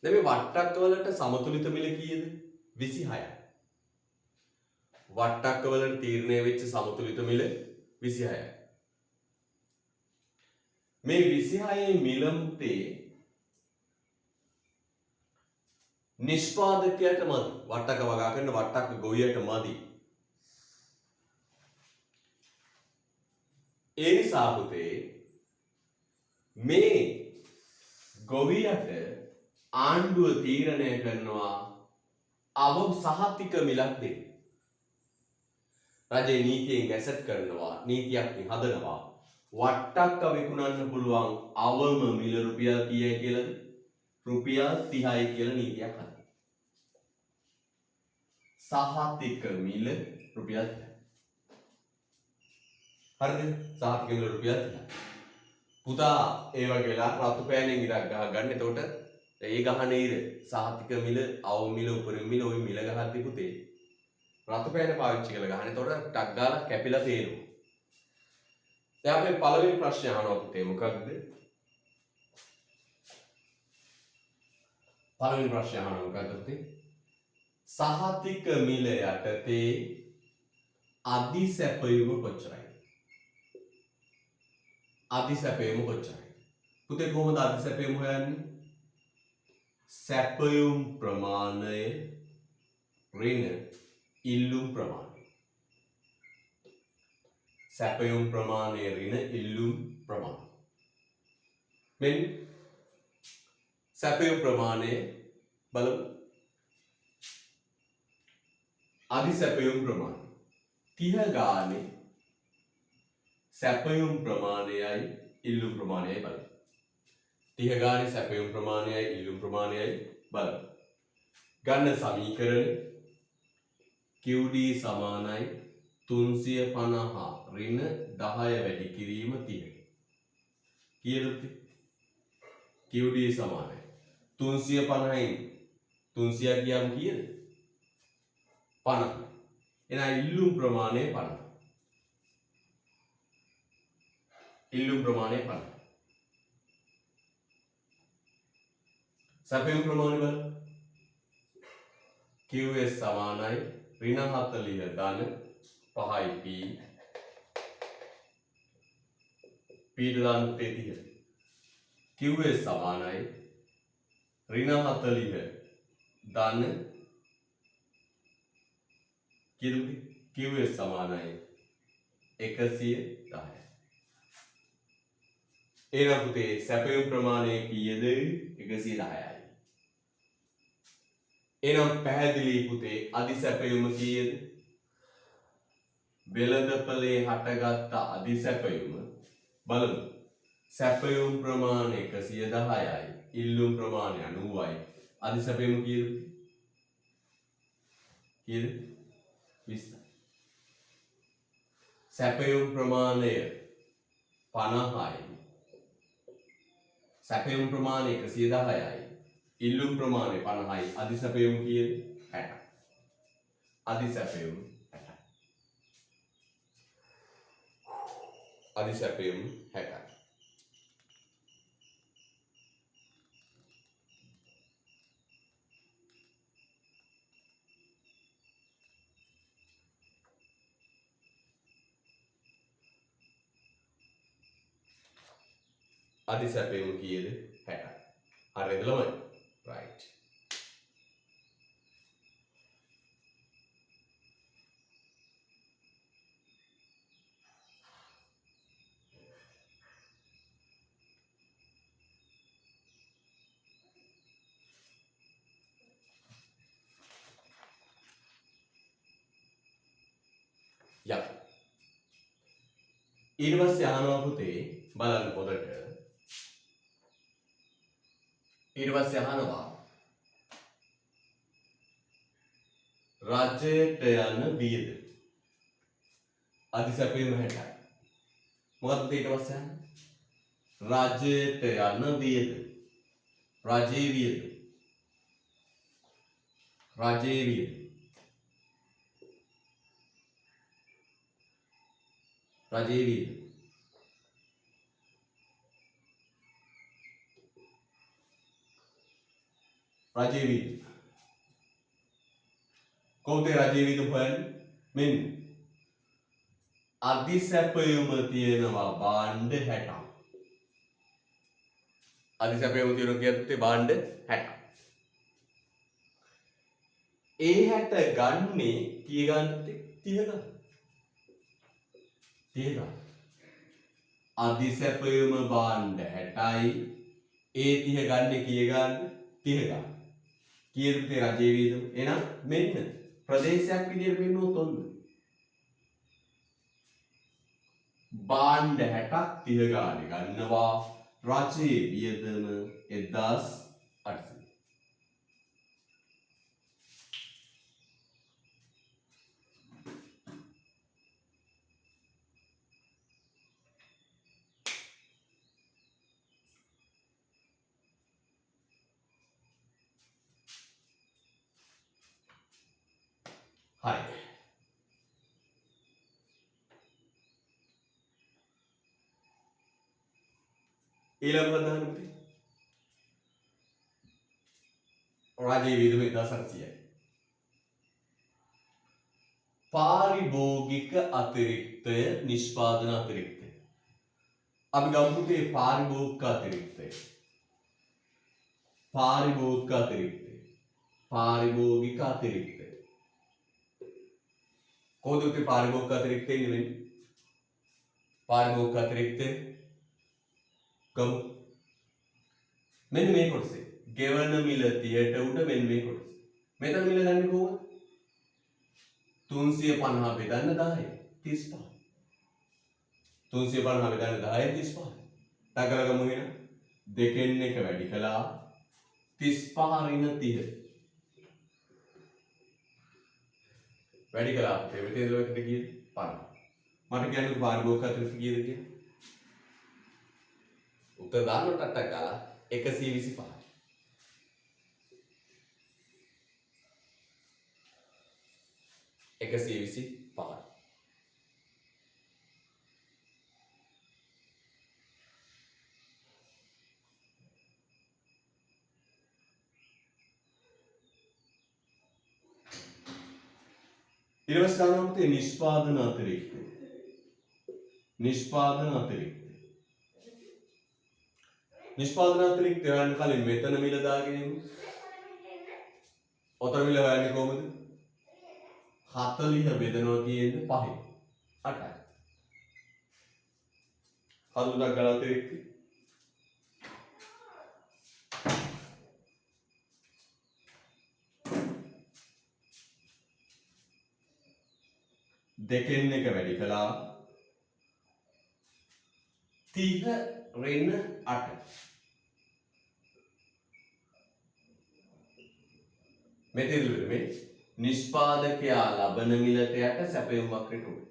දැන් මේ වට්ටක්ක වලට සමතුලිත මිල කීයද? 26යි. වට්ටක්ක වලට තීරණය වෙච්ච සමතුලිත මිල 26යි. මේ 26 මිල පුතේ නිෂ්පාදකයට මදි. වට්ටක්ක වගා කරන වට්ටක්ක ගොවියට මදි. ඒ නිසා පුතේ මේ ගොවියට ආණ්ඩුව තීරණය කරනවා අවම සහතික මිලක් දෙන්න. රජයේ නීතියෙන් ගැසට් කරනවා, නීතියක් හදනවා. වට්ටක්ක විකුණන්න පුළුවන් අවම මිල රුපියල් කීයයි කියලාද? රුපියල් 30යි කියලා නීතියක් හදනවා. සහතික මිල රුපියල් 30යි. හරිද? සහතික මිල රුපියල් 30යි. පුතා ඒ වගේ වෙලා රතු පෑනෙන් ඉරක් ගහ ගන්න. එතකොට ඒ ගහන ඉර සහතික මිල, අවම මිල, උපරිම මිල ওই මිල ගහද්දි පුතේ රතු පෑන පාවිච්චි කරලා ගහන. එතකොට ටක් ගාලා කැපිලා තේරෙනවා. දැන් අපි පළවෙනි ප්‍රශ්නය අහනවා පුතේ මොකක්ද? පළවෙනි ප්‍රශ්නය අහනවා මොකක්ද පුතේ? සහතික මිල යටතේ අධිසැපයුම කොච්චරයි? අධිසැපයුම කොච්චරයි? පුතේ කොහොමද අධිසැපයුම හොයන්නේ? සැපයුම් ප්‍රමාණය ඍණ ඉල්ලුම් ප්‍රමාණය. සැපයුම් ප්‍රමාණය ඍණ ඉල්ලුම් ප්‍රමාණය. මෙන්න සැපයුම් ප්‍රමාණය බලමු. අධිසැපයුම් ප්‍රමාණය 30 ගානේ සැපයුම් ප්‍රමාණයයි ඉල්ලුම් ප්‍රමාණයයි බලමු. 30 ගානේ සැපයුම් ප්‍රමාණයයි ඉල්ලුම් ප්‍රමාණයයි බලමු. ගන්න සමීකරණ QD සමානයි 350 ඍණ 10 වැඩි කිරීම 30. කීයද? QD සමානයි 350න් 300 කියම් කීයද? 50. එහෙනම් ඉල්ලුම් ප්‍රමාණය 50. ඉල්ලුම් ප්‍රමාණය 50. සැපයුම් ප්‍රමාණය බලන්න. QS සමානයි ඍණ 40 ධන 5යි P. P දාන්න 30. QS සමානයි ඍණ 40 ධන කීයද? QS සමානයි 110. එහෙනම් පුතේ සැපයුම් ප්‍රමාණය කීයද? 110යි. එහෙනම් පැහැදිලි පුතේ අධිසැපයුම කීයද? වෙළඳපළේ හටගත් අධිසැපයුම බලමු. සැපයුම් ප්‍රමාණය 110යි. ඉල්ලුම් ප්‍රමාණය 90යි. අධිසැපයුම කීයද? කීයද? 20. සැපයුම් ප්‍රමාණය 50යි. සැපයුම් ප්‍රමාණය 110යි. ඉල්ලුම් ප්‍රමාණය 50යි. අධිසැපයුම කීයද? 60. අධිසැපයුම 60. අධිසැපයුම 60. අධිසැපයුම කීයද? 60. හරිද ළමයි? right. යක්. ඊට පස්සේ අහනවා පුතේ බලන්න පොතට. ඊට පස්සේ අහනවා රජයට යන වියදම. අධිසැපයුම 60යි. මොකක්ද ඊට පස්සේ අහන්නේ? රජයට යන වියදම. රජයේ වියදම. රජයේ වියදම. රජයේ වියදම. රජයේ වියදම. කොහොමද රජයේ වියදම හොයන්නේ? මෙන්න අධිසැපයුම තියෙනවා භාණ්ඩ 60ක්. අධිසැපයුම තියෙනවා කියද්දී භාණ්ඩ 60ක්. ඒ 60 ගන්නේ කී ගන්නද? 30 ගන්න. 30 ගන්න. අධිසැපයුම භාණ්ඩ 60යි. ඒ 30 ගන්නේ කී ගන්නද? 30 ගන්න. කීයද පුතේ රජයේ වියදම? එහෙනම් මෙන්න ප්‍රදේශයක් විදියට පෙන්නුවොත් ඔන්න. භාණ්ඩ 60ක් 30 ගානේ ගන්නවා. රජයේ වියදම 1800. හරි. ඊළඟ උදාහරණ පුතේ. රජයේ වියදම 1800යි. පාරිභෝගික අතිරික්තය නිෂ්පාදන අතිරික්තය. අපි ගමු පුතේ පාරිභෝගික අතිරික්තය. පාරිභෝගික අතිරික්තය. පාරිභෝගික අතිරික්තය. කොහොමද පුතේ පාරිභෝගික අතිරික්තය ඉන්නේ? පාරිභෝගික අතිරික්තය ගමු. මෙන්න මේ කොටසේ ගෙවන මිල 30ට උඩ මෙන්න මේ කොටස. මෙතන මිල ගන්නේ කොහොමද? 350 බෙදන්න 10 35. 350 බෙදන්න 10 35. තකලා ගමු එහෙනම්. දෙකෙන් එක වැඩි කළා 35 ඍණ 30. වැඩි කළා අපිට මෙතන ලෝකෙට කීයද? 50. මට කියන්න පාරිභෝගික අතිරික්ත කීයද කියලා? උත්තර දාන්න ටට්ටක් ගාලා 125. 125. ඊට පස්සේ ගන්නවා පුතේ නිෂ්පාදන අතිරික්ත. නිෂ්පාදන අතිරික්ත. නිෂ්පාදන අතිරික්ත හොයන්න කලින් මෙතන මිල දාගෙන ඉමු. ඔතන මිල හොයන්නේ කොහොමද? 40 බෙදනවා කියන්නේ 5යි. 8යි. හඳුනක් ගන්න අතිරික්ත. දෙකෙන් එක වැඩි කළා 30 ඍණ 8. මෙතෙන්ද මේ නිෂ්පාදකයා ලබන මිලට යට සැපයුම් වක්‍රයට උඩ.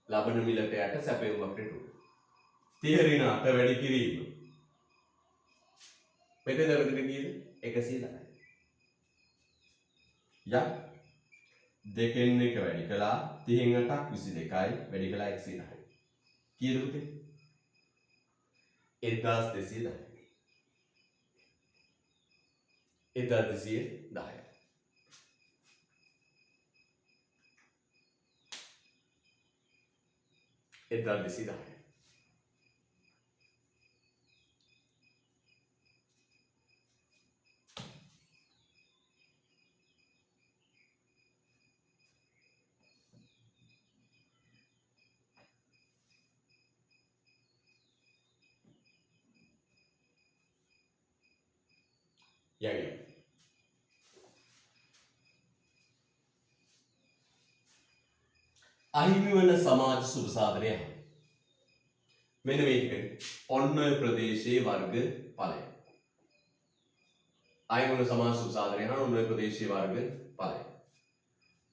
ලබන මිලට යට සැපයුම් වක්‍රයට උඩ. 30 ඍණ 8 වැඩි කිරීම. මෙතෙන්ද වෙන්නේ කීයද? 110යි. යක් දෙකෙන් එක වැඩි කළා 30න් 8ක් 22යි වැඩි කළා 110යි. කීයද පුතේ? 1210. 1210. 1210. යයි. අහිමි වන සමාජ සුබ සාධනය. මෙන්න මේක ඔන්න ඔය ප්‍රදේශයේ වර්ග ඵලය. අහිමි වන සමාජ සුබ සාධනය හා ඔන්න ඔය ප්‍රදේශයේ වර්ග ඵලය.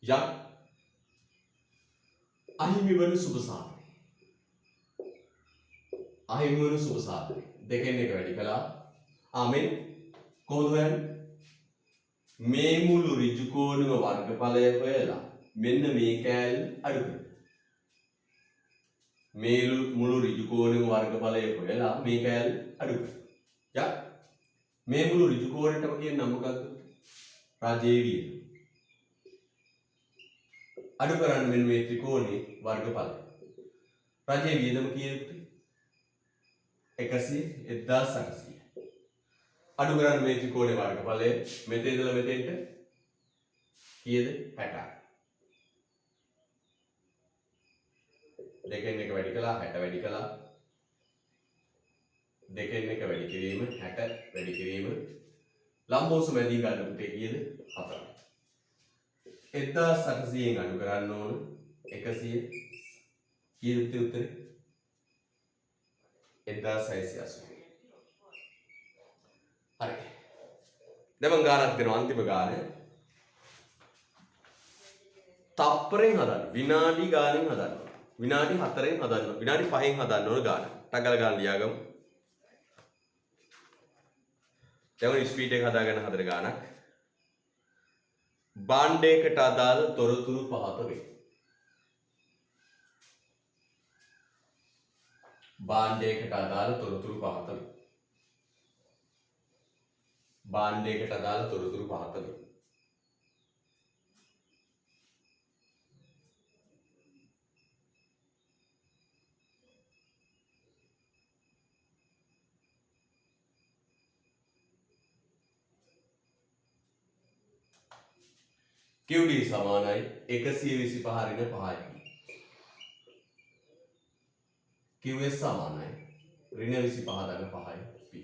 යක් අහිමි වන සුබ සාධනය. අහිමි වන සුබ සාධනය. දෙකෙන් එක වැඩි කළා. ආමෙන් කොහොමද හොයන්නේ? මේ මුළු ඍජු කෝණම වර්ගඵලය හොයලා මෙන්න මේ කෑල්ල අඩු කරනවා. මේ මුළු ඍජු කෝණම වර්ගඵලය හොයලා මේ කෑල්ල අඩු කරනවා. යා මේ මුළු ඍජු කෝණයටම කියන නම මොකක්ද? රජයේ වියදම. අඩු කරන්න මෙන්න මේ ත්‍රිකෝණේ වර්ගඵලය. රජයේ වියදම කීයද? 100 අඩු කරන්න මේ ත්‍රිකෝණේ වර්ගඵලය මෙතන ඉඳලා මෙතෙන්ට කීයද? 60. දෙකෙන් එක වැඩි කළා 60 වැඩි කළා. දෙකෙන් එක වැඩි කිරීම 60 වැඩි කිරීම ලම්බෝස මැදින් ගන්න පුතේ කීයද? 4යි. 1800න් අඩු කරන්න ඕන 100 කීයද උත්තරේ? 1680. හරි. දැන් මම ගානක් දෙනවා අන්තිම ගාන. තප්පරෙන් හදන්න. විනාඩි ගානෙන් හදන්න. විනාඩි 4න් හදන්න. විනාඩි 5න් හදන්න ඕන ගාන. ටගල ගාන ලියාගමු. දැන් ස්පීඩ් එක හදාගෙන හදන ගානක්. භාණ්ඩයකට අදාළ තොරතුරු පහත වේ. භාණ්ඩයකට අදාළ තොරතුරු පහත වේ. භාණ්ඩයකට අදාළ තොරතුරු පහත වේ. QD සමානයි 125 ඍණ 5යි. QS සමානයි ඍණ 25 ධන 5යි P.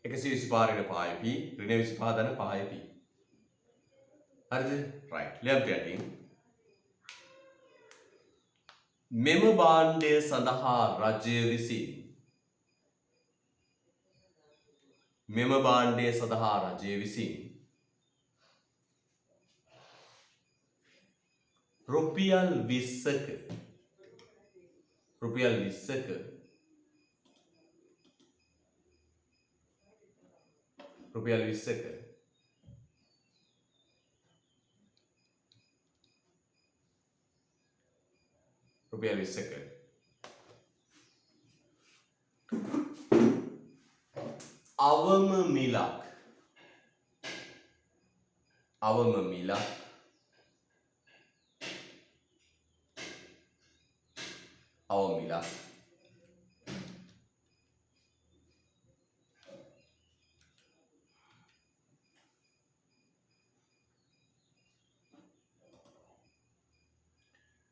එකසි විසිපාරණ පායපි ඍණ 25 ධන 5යි P. හරිද? රයිට්. ලැබ් යටින් මෙම භාණ්ඩය සඳහා රජය විසින් මෙම භාණ්ඩය සඳහා රජය විසින් රුපියල් 20ක අවම මිලක්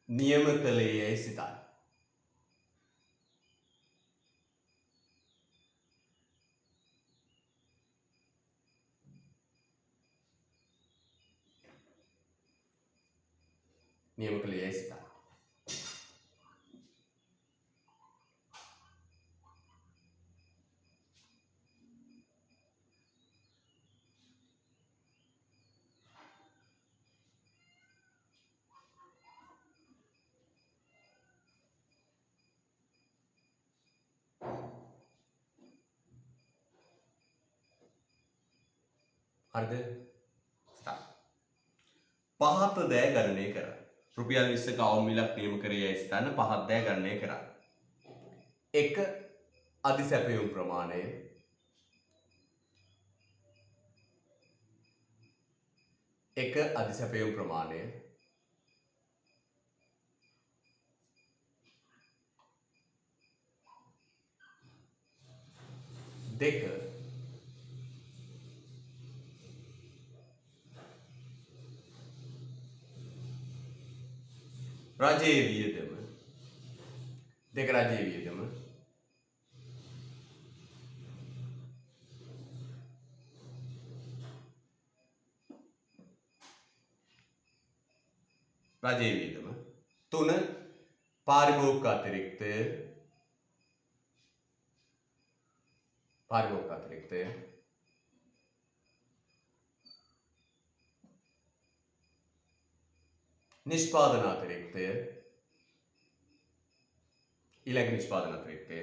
නියම කළේ යැයි සිතයි. නියම කළේ යැයි සිතයි. හරිද? පහත දෑ ගණනය කර. රුපියල් 20ක අවම මිලක් නියම කරේ යැයි සිතන්න පහත් දෑ ගණනය කරන්න. 1 අධිසැපයුම් ප්‍රමාණය 2 රජයේ වියදම තුන පාරිභෝගික අතිරික්තය නිෂ්පාදන අතිරික්තය ඊළඟ නිෂ්පාදන අතිරික්තය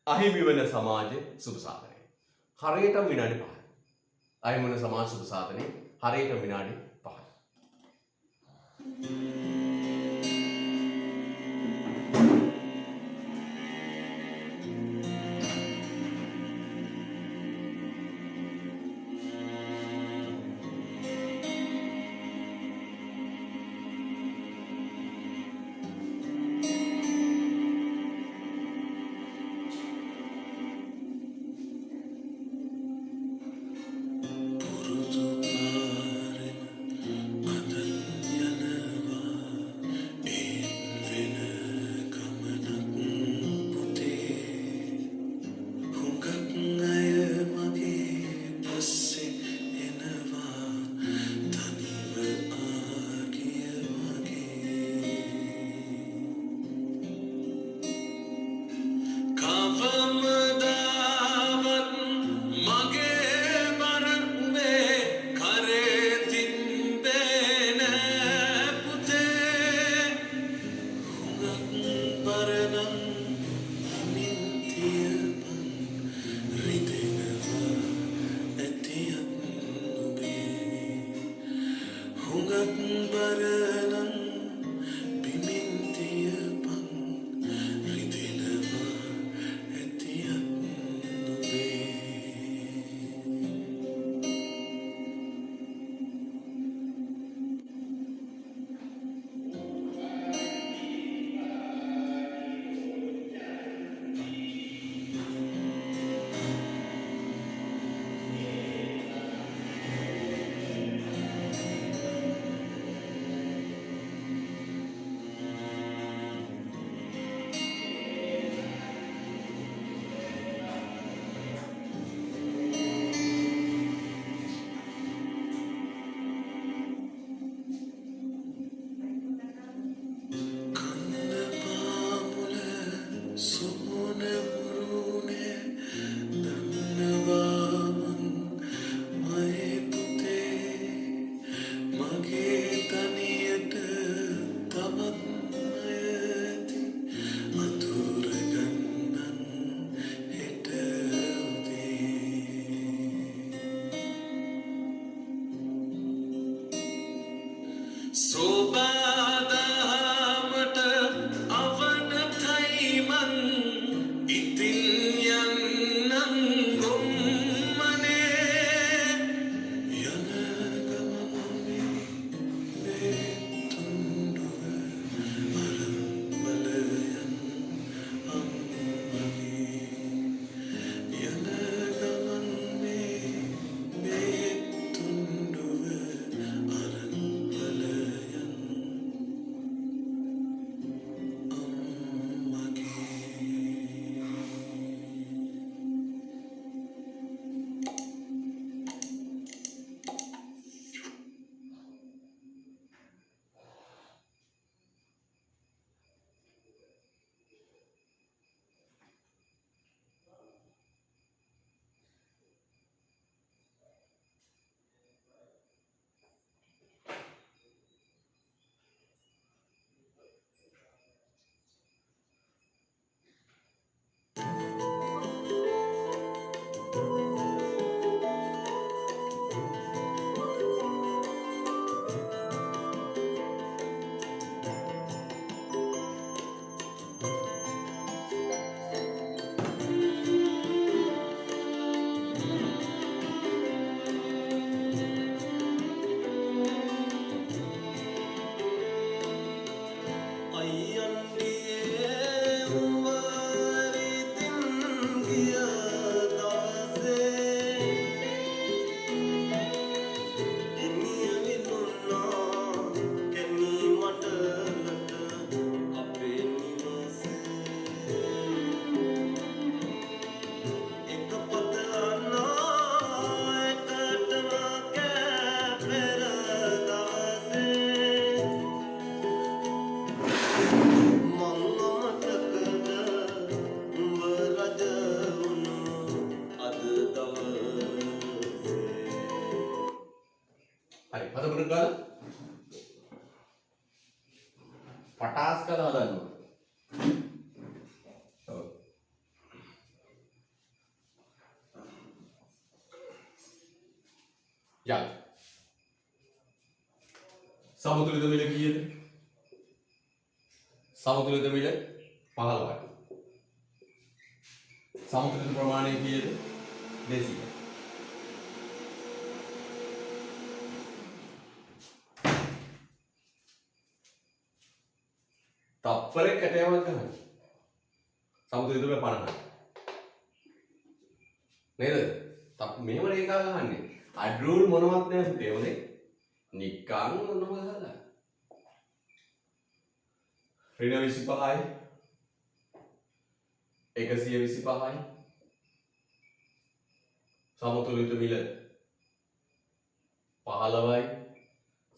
අහිමි වන සමාජ සුබ සාධනය හරියටම විනාඩි 5යි. අහිමි වන සමාජ සුබ සාධනය හරියටම විනාඩි 5යි. එතකොට ගාලා පටාස් කරලා හදන්න. ඔව්. යා. සමතුලිත මිල කීයද? සමතුලිත මිල 15යි. සමතුලිත ප්‍රමාණය කීයද? 200යි. තප්පරේ කැටයමක් ගන්න. සමතුලිත මිල 50යි. නේද? මෙහෙම රේඛා ගහන්නේ. අඩ් රූල් මොනවත් නැහැ පුතේ. හොඳේ. නිකන් මොනම ගහලා. ඍණ 25යි 125යි සමතුලිත මිල 15යි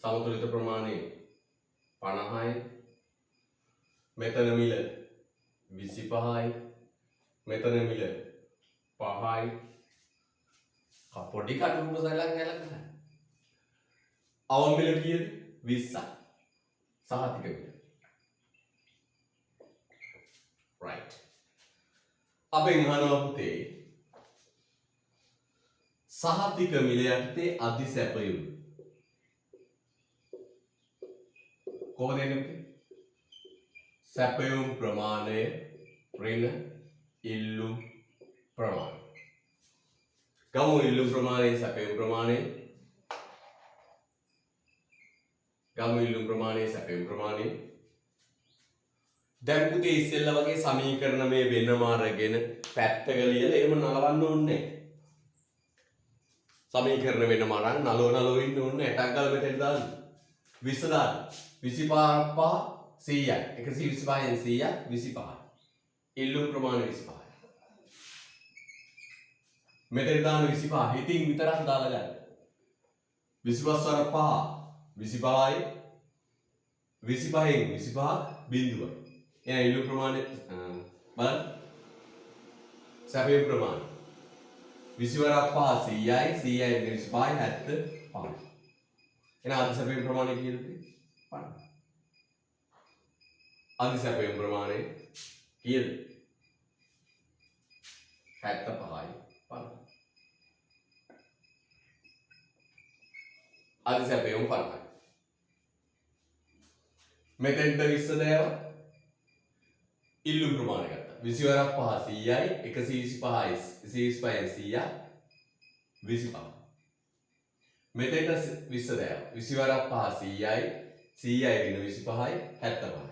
සමතුලිත ප්‍රමාණය 50යි මෙතන මිල 25යි මෙතන මිල 5යි පොඩි කටුඹ සලක් ගලක් අවම මිල කීයද 20යි සහතික මිල right අපෙන් අහනවා පුතේ සහතික මිල යටතේ අධි සැපයුම් කොහොමද එන්නේ පුතේ සැපයුම් ප්‍රමාණය ඍණ ඉල්ලුම් ප්‍රමාණය ගමු ඉල්ලුම් ප්‍රමාණය සැපයුම් ප්‍රමාණය ගමු ඉල්ලුම් ප්‍රමාණය සැපයුම් ප්‍රමාණය දැන් පුතේ ඉස්සෙල්ලා වගේ සමීකරණ මේ වෙනම අරගෙන පැත්තක ලියලා එහෙම නලවන්න ඕනේ සමීකරණ වෙනම අරන් නලව ඉන්න ඕනේ ඇටක් ගාලා මෙතෙන් දාන්න 20 දාන්න 25 5 100යි 125න් 100යි 25යි ඉල්ලුම් ප්‍රමාණය 25යි මෙතෙන් දාන්න 25 හිතින් විතරක් දාලා ගන්න 25 වර 5 25යි 25න් 25 බිඳුවයි එන ඉල්ලුම් ප්‍රමාණය බලන්න සැපයුම් ප්‍රමාණය 20 වරක් 5 100යි 100යි 25යි 75 එන අධි සැපයුම් ප්‍රමාණය කීයද 50 අධි සැපයුම් ප්‍රමාණය කීයද 75යි 50 අධි සැපයුම් 50යි මෙතෙන්ට 20 දෑවා ඉල්ලුම් ප්‍රමාණය ගත්තා 20 වරක් 5 100යි 125යි 125න් 100 25 මෙතෙන්ට 20 දෑවා 20 වරක් 5 100යි 100යි ඍණ 25යි 75යි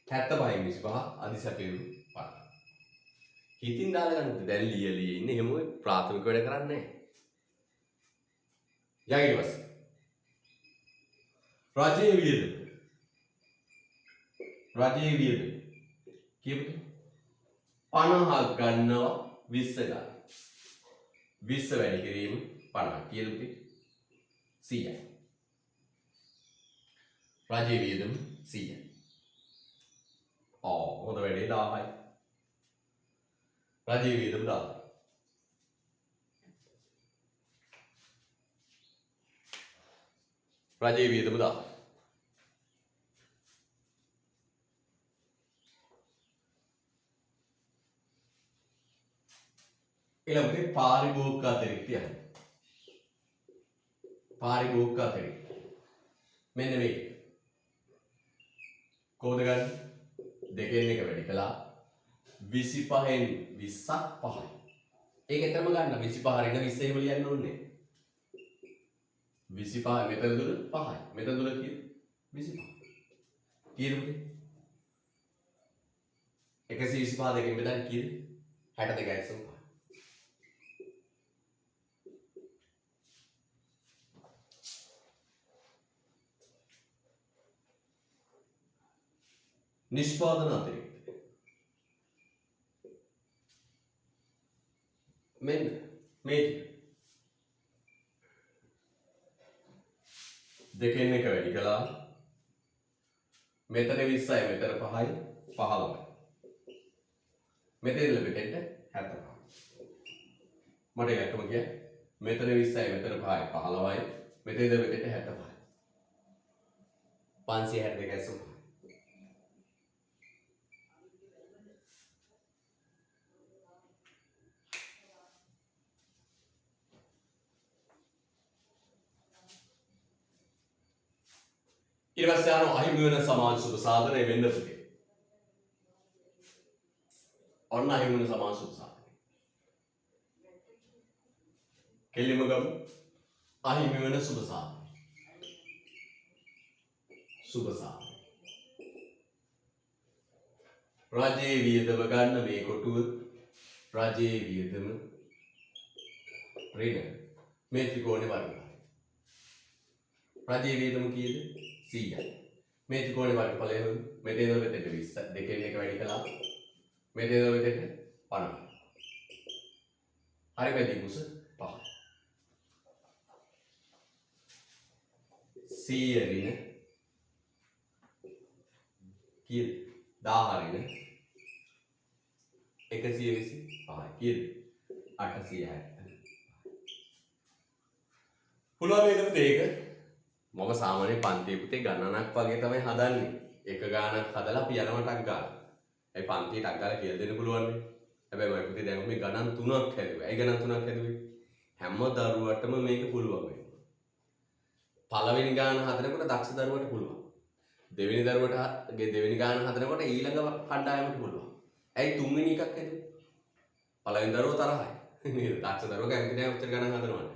75න් 25 අධි සැපයුම් 50 හිතින් දාලා ගන්න දැන් ලියලිය ඉන්නේ එහෙම ප්‍රාථමික වැඩ කරන්නේ නැහැ ඊට පස්සේ රජයේ වියදම කියපු 50ක් ගන්නවා 20 ගන්න 20 වැඩි කිරීම 50 කියලු 100යි රජයේ වියදම 100යි හොඳ වැඩේ 1000යි රජයේ වියදම 1000යි රජයේ වියදම 1000යි ඊළඟට පාරිභෝගික අතිරික්තය පාරිභෝගික අතිරික්ත මෙන්න මේක කොහොමද ගන්න දෙකෙන් එක වැඩි කළා 25න් 20ක් 5යි ඒක එතරම් ගන්න 25 ඍණ 20 එහෙම ලියන්න ඕනේ 25 මෙතන දුර 5යි මෙතන දුර කීයද 25 කීයද 125 දෙකෙන් බෙදන්න කීයද 62යි සම निष्पादन अतिरिक्त मेन मेज දෙකෙන් එක වැඩි කළා මෙතන 20යි මෙතන 5යි 15යි මෙතන ලැබෙන්න 75 මට එකම කිය මෙතන 20යි මෙතන 5යි 15යි මෙතන ලැබෙන්න 75යි 562 සම. ඊට පස්සේ යනවා අහිමි වෙන සමාජ සුබ සාධනය වෙන්න පුතේ. ඔන්න අහිමි වෙන සමාජ සුබ සාධනය. කෙලිම ගමු අහිමි වෙන සුබ සාධනය. සුබ සාධනය. රජයේ වියදම ගන්න මේ කොටුව රජයේ වියදම ඍණ මේ ත්‍රිකෝණේ වර්ගය. රජයේ වියදම කීයද? 100යි. මේ ත්‍රිකෝණේ වර්ගඵලය මෙතන ඉඳලා මෙතෙන්ට 20. දෙකෙන් එක වැඩි කළා. මෙතන ඉඳලා මෙතෙන්ට 50. හරි වැඩි කුස 5. 100 ඍණ කීයද? 1000 ඍණ 125යි කීයද? 860. පුළුවන් වේද පුතේ ඒක? මම සාමාන්‍ය පන්තියේ පුතේ ගණනක් වගේ තමයි හදන්නේ. එක ගානක් හදලා අපි යනවා ටක් ගාලා. ඒ පන්තියේ ටක් ගාලා කියලා දෙන්න පුළුවන් නේ. හැබැයි මම පුතේ දැන් මේ ගණන් 3ක් හැදුවා. ඒ ගණන් 3ක් හැදුවේ හැම දරුවටම මේක පුළුවන් වෙනවා. පළවෙනි ගාන හදනකොට දක්ෂ දරුවට පුළුවන්. දෙවෙනි දෙවෙනි ගාන හදනකොට ඊළඟ කණ්ඩායමට පුළුවන්. ඇයි තුන්වෙනි එකක් හැදුවේ? පළවෙනි දරුවෝ තරහයි. නේද? දක්ෂ දරුවෝ කැමති නැහැ උත්තර ගණන් හදනවට.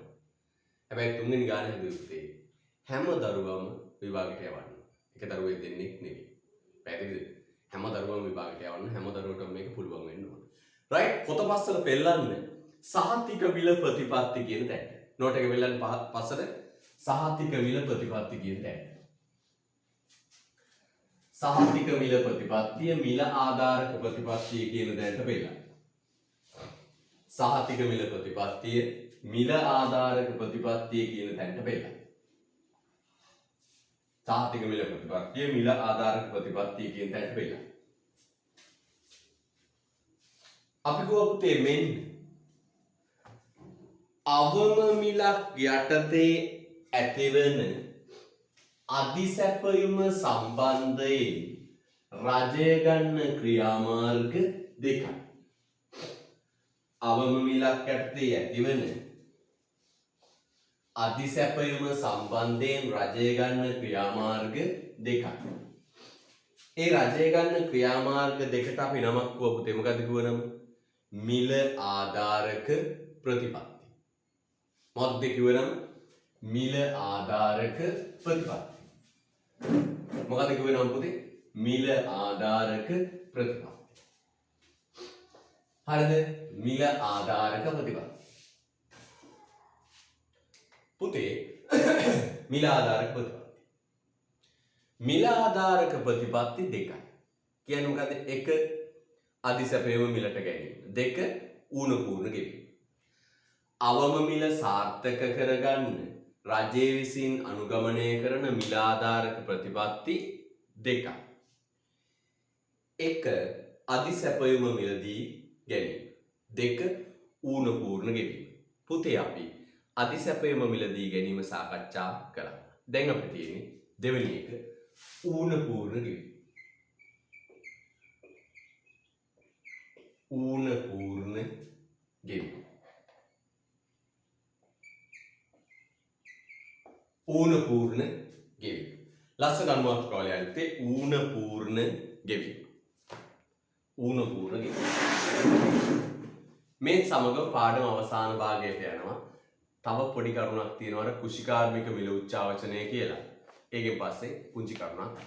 හැබැයි තුන්වෙනි ගාන හැදුවේ හැම දරුවම විභාගයට යවන්න. එක දරුවෙක් දෙන්නෙක් නෙවෙයි. පැහැදිලිද? හැම දරුවම විභාගයට යවන්න හැම දරුවටම මේක පුළුවන් වෙන්න ඕන. රයිට් පොත පස්සට පෙන්නන්න සහතික විල ප්‍රතිපත්ති කියන තැනට. නෝට් එක පෙන්නන්න පස්සට සහතික විල ප්‍රතිපත්ති කියන තැනට. සහතික මිල ප්‍රතිපත්තිය මිල ආධාරක ප්‍රතිපත්තිය කියන තැනට පෙන්නන්න. සහතික මිල ප්‍රතිපත්තිය මිල ආධාරක ප්‍රතිපත්තිය කියන තැනට පෙන්නන්න. සහතික මිල ප්‍රතිපත්තිය මිල ආධාරක ප්‍රතිපත්තිය කියන තැනට පෙන්නන්න. අපි කොහොමද මෙන්න අවම මිලක් යටතේ ඇතිවන අධිසැපයුම සම්බන්ධයෙන් රජය ගන්න ක්‍රියාමාර්ග දෙකයි. අවම මිලක් යටතේ ඇතිවන අධිසැපයුම සම්බන්ධයෙන් රජය ගන්න ක්‍රියාමාර්ග දෙකයි. ඒ රජය ගන්න ක්‍රියාමාර්ග දෙකට අපි නමක් කිව්ව පුතේ මොකද කිව්ව නම? මිල ආධාරක ප්‍රතිපත්ති. මොකක්ද කිව්ව නම? මිල ආධාරක ප්‍රතිපත්ති. මොකද කිව්ව නම පුතේ? මිල ආධාරක ප්‍රතිපත්ති. හරිද? මිල ආධාරක ප්‍රතිපත්ති. පුතේ මිල ආධාරක ප්‍රතිපත්ති. මිල ආධාරක ප්‍රතිපත්ති දෙකයි. කියන්නේ මොකද? එක අධිසැපයම මිලට ගැනීම. දෙක ඌණ පූර්ණ ගෙවීම. අවම මිල සාර්ථක කරගන්න රජය විසින් අනුගමනය කරන මිල ආධාරක ප්‍රතිපත්ති දෙකයි. එක අධිසැපයම මිලදී ගැනීම. දෙක ඌණ පූර්ණ ගෙවීම. පුතේ අපි අධිසැපයම මිලදී ගැනීම සාකච්ඡා කරා. දැන් අපිට තියෙන්නේ දෙවෙනි එක ඌණ පූර්ණ ගෙවීම. ඌණ පූර්ණ ගෙවීම. ඌණ පූර්ණ ගෙවීම. ලස්සන අනුමාත්‍රකාවලිය අනිත්තේ ඌණ පූර්ණ ගෙවීම. ඌණ පූර්ණ ගෙවීම. මේ සමග පාඩම අවසාන භාගයට යනවා. තව පොඩි කරුණක් තියෙනවා කුෂිකාර්මික මිල උච්චාවචනය කියලා. ඒකෙන් පස්සේ පුංචි කරුණක්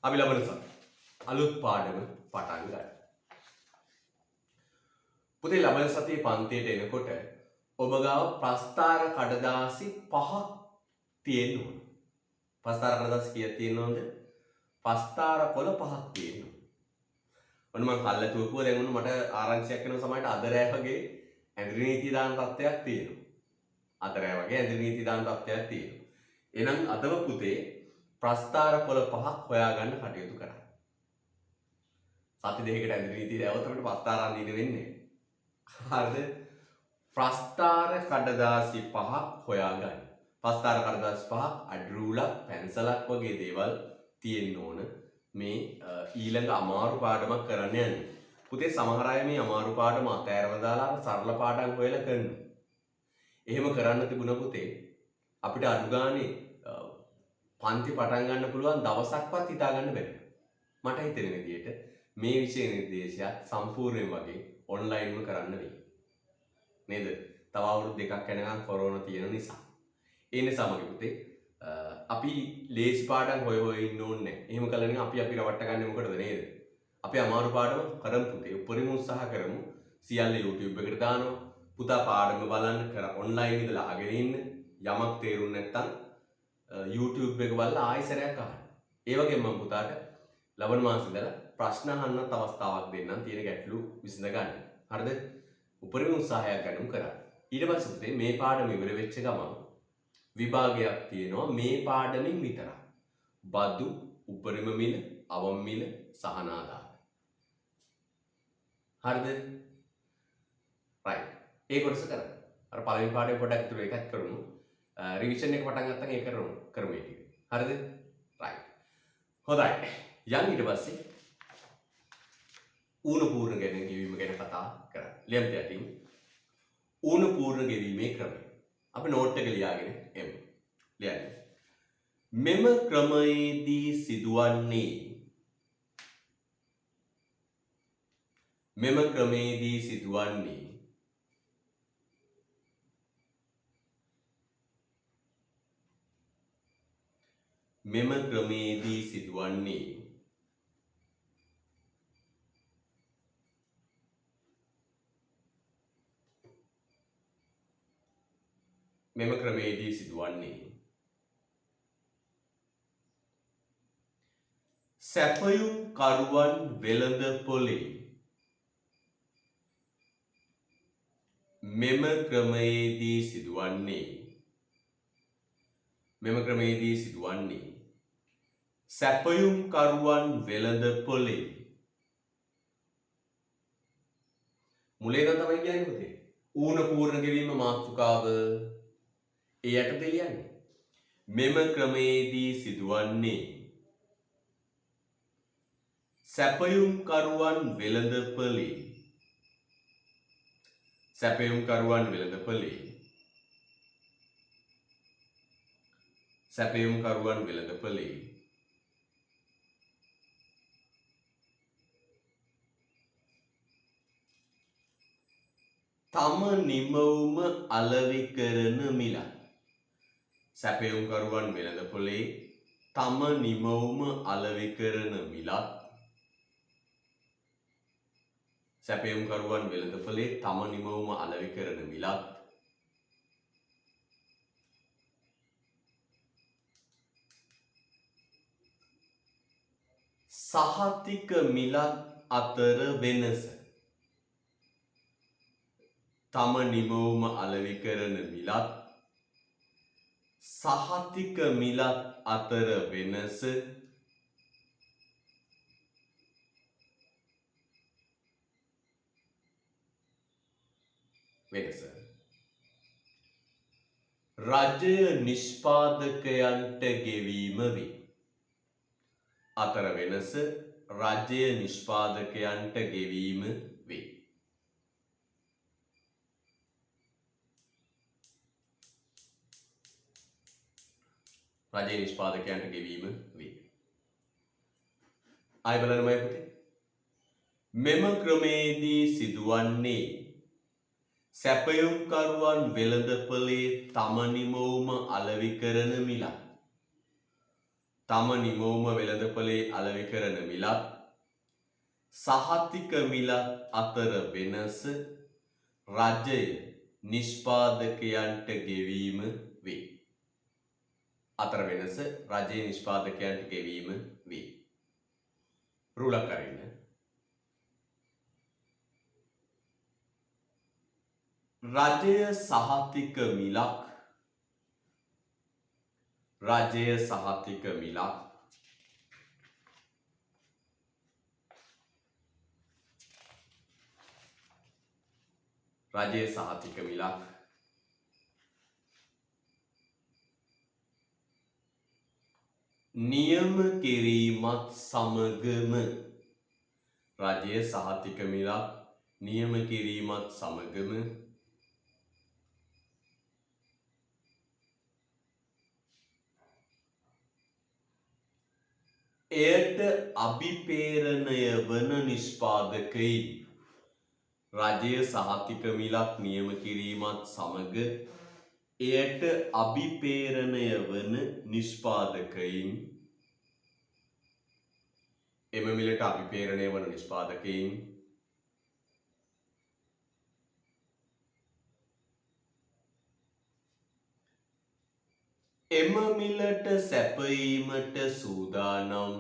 අපි ලබන සති අලුත් පාඩම පටන් ගන්නවා. පුතේ ලබන සතියේ පන්තියට එනකොට ඔබ ගාව ප්‍රස්ථාර කඩදාසි 5ක් තියෙන්න ඕන. ප්‍රස්ථාර කඩදාසි කීයක් තියෙන්න ඕනද? ප්‍රස්ථාර කොළ 5ක් තියෙන්න ඕන. ඔන්න මම කල්ලාතුව කිව්වා දැන් ඔන්න මට ආරංචියක් වෙනවා සමහරට අදරෑ වගේ ඇඳිරි නීති දාන තත්ත්වයක් තියෙනවා. අදරෑ වගේ ඇඳිරි නීති දාන තත්ත්වයක් තියෙනවා. එහෙනම් අදව පුතේ ප්‍රස්ථාර කොළ 5ක් හොයාගන්න කටයුතු කරන්න. සති දෙකකට ඇඳිරි නීති දැවුවොත් අපිට ප්‍රස්ථාර අඳින්න වෙන්නේ. හරිද? ප්‍රස්ථාර කඩදාසි 5ක් හොයාගන්න. ප්‍රස්ථාර කඩදාසි 5ක් අඩි රූලක් පැන්සලක් වගේ දේවල් තියෙන්න ඕන මේ ඊළඟ අමාරු පාඩමක් කරන්න යන්නේ. පුතේ සමහර අය මේ අමාරු පාඩම අතෑරලා දාලා සරල පාඩම් හොයලා කරනවා. එහෙම කරන්න තිබුණා පුතේ අපිට අඩු ගානේ පන්ති පටන් ගන්න පුළුවන් දවසක්වත් හිතා ගන්න බැහැ. මට හිතෙන විදිහට මේ විෂය නිර්දේශය සම්පූර්ණයෙන් වගේ ඔන්ලයින්ම කරන්න වෙයි. නේද? තව අවුරුදු දෙකක් යනකම් කොරෝනා තියෙන නිසා. ඒ නිසා මගේ පුතේ අපි ලේසි පාඩම් හොය ඉන්න ඕනේ නැහැ. එහෙම කළා නම් අපි රවට්ට ගන්නේ මොකටද නේද? අපි අමාරු පාඩම කරමු පුතේ. උපරිම උත්සාහ කරමු. සියල්ල YouTube එකට දානවා. පුතා පාඩම බලන්න කර ඔන්ලයින් ඉඳලා අහගෙන ඉන්න. යමක් තේරුන්නේ නැත්නම් YouTube එක බලලා ආයෙසරයක් අහන්න. ඒ වගේම මම පුතාට ලබන මාසෙ ඉඳලා ප්‍රශ්න අහන්නත් අවස්ථාවක් දෙන්නම් තියෙන ගැටලු විසඳ ගන්න. හරිද? උපරිම උත්සාහයක් ගන්නමු කරා. ඊට පස්සේ පුතේ මේ පාඩම ඉවර වෙච්ච ගමන් විභාගයක් තියෙනවා මේ පාඩමින් විතරයි. බදු, උපරිම මිල, අවම මිල, සහනාධාර. හරිද? right. ඒ කොටස කරමු. අර පළවෙනි පාඩේ පොඩ්ඩක් ඉතුරු එකක් කරමු. රිවිෂන් එක පටන් ගත්තම ඒක කරමු ඒ ටික. හරිද? right. හොඳයි. යන් ඊට පස්සේ ඌණ පූර්ණ ගෙවීම ගැන කතා කරා. ලියන්න යටින් ඌණ පූර්ණ ගෙවීමේ ක්‍රමය. අපි නෝට් එක ලියාගෙන එමු. ලියන්න. මෙම ක්‍රමයේදී සිදුවන්නේ මෙම ක්‍රමයේදී සිදුවන්නේ මෙම ක්‍රමයේදී සිදුවන්නේ මෙම ක්‍රමයේදී සිදුවන්නේ සැපයුම් කරුවන් වෙළඳ පොලේ මෙම ක්‍රමයේදී සිදුවන්නේ සැපයුම් කරුවන් වෙළඳ පොලේ මුලේ නම් තමයි කියන්නේ පුතේ ඌණ පූර්ණ ගෙවීම මාතෘකාව ඒ යටතේ ලියන්නේ මෙම ක්‍රමයේදී සිදුවන්නේ සැපයුම් කරුවන් වෙළඳපොලේ තම නිමවුම අලෙවි කරන මිලක් සැපයුම් කරුවන් වෙළඳපොලේ තම නිමවුම අලෙවි කරන මිලක් සැපයුම් කරුවන් වෙළඳපොලේ තම නිමවුම අලෙවි කරන මිලක් සහතික මිලක් අතර වෙනස තම නිමවුම අලෙවි කරන මිලක් සහතික මිලක් අතර වෙනස රජය නිෂ්පාදකයන්ට ගෙවීම වේ. අතර වෙනස රජය නිෂ්පාදකයන්ට ගෙවීම වේ. රජය නිෂ්පාදකයන්ට ගෙවීම වේ. ආයි බලන්නමයි පුතේ. මෙම ක්‍රමයේදී සිදුවන්නේ සැපයුම් කරුවන් වෙළඳපොලේ තම නිමවුම අලෙවි කරන මිලක්. තම නිමවුම වෙළඳපොලේ අලෙවි කරන මිලක් සහතික මිලක් අතර වෙනස රජය නිෂ්පාදකයන්ට ගෙවීම වේ. අතර වෙනස රජයේ නිෂ්පාදකයන්ට ගෙවීම වේ. රුලක් අරින්න. රජය සහතික මිලක් රජය සහතික මිලක් රජය සහතික මිලක් නියම කිරීමත් සමගම රජයේ සහතික මිලක් නියම කිරීමත් සමගම එයට අභිපේරණය වන නිෂ්පාදකයින් රජයේ සහතික මිලක් නියම කිරීමත් සමග එයට අභිපේරණය වන නිෂ්පාදකයින් එම මිලට අභිපේරණය වන නිෂ්පාදකයින් එම මිලට සැපයීමට සූදානම්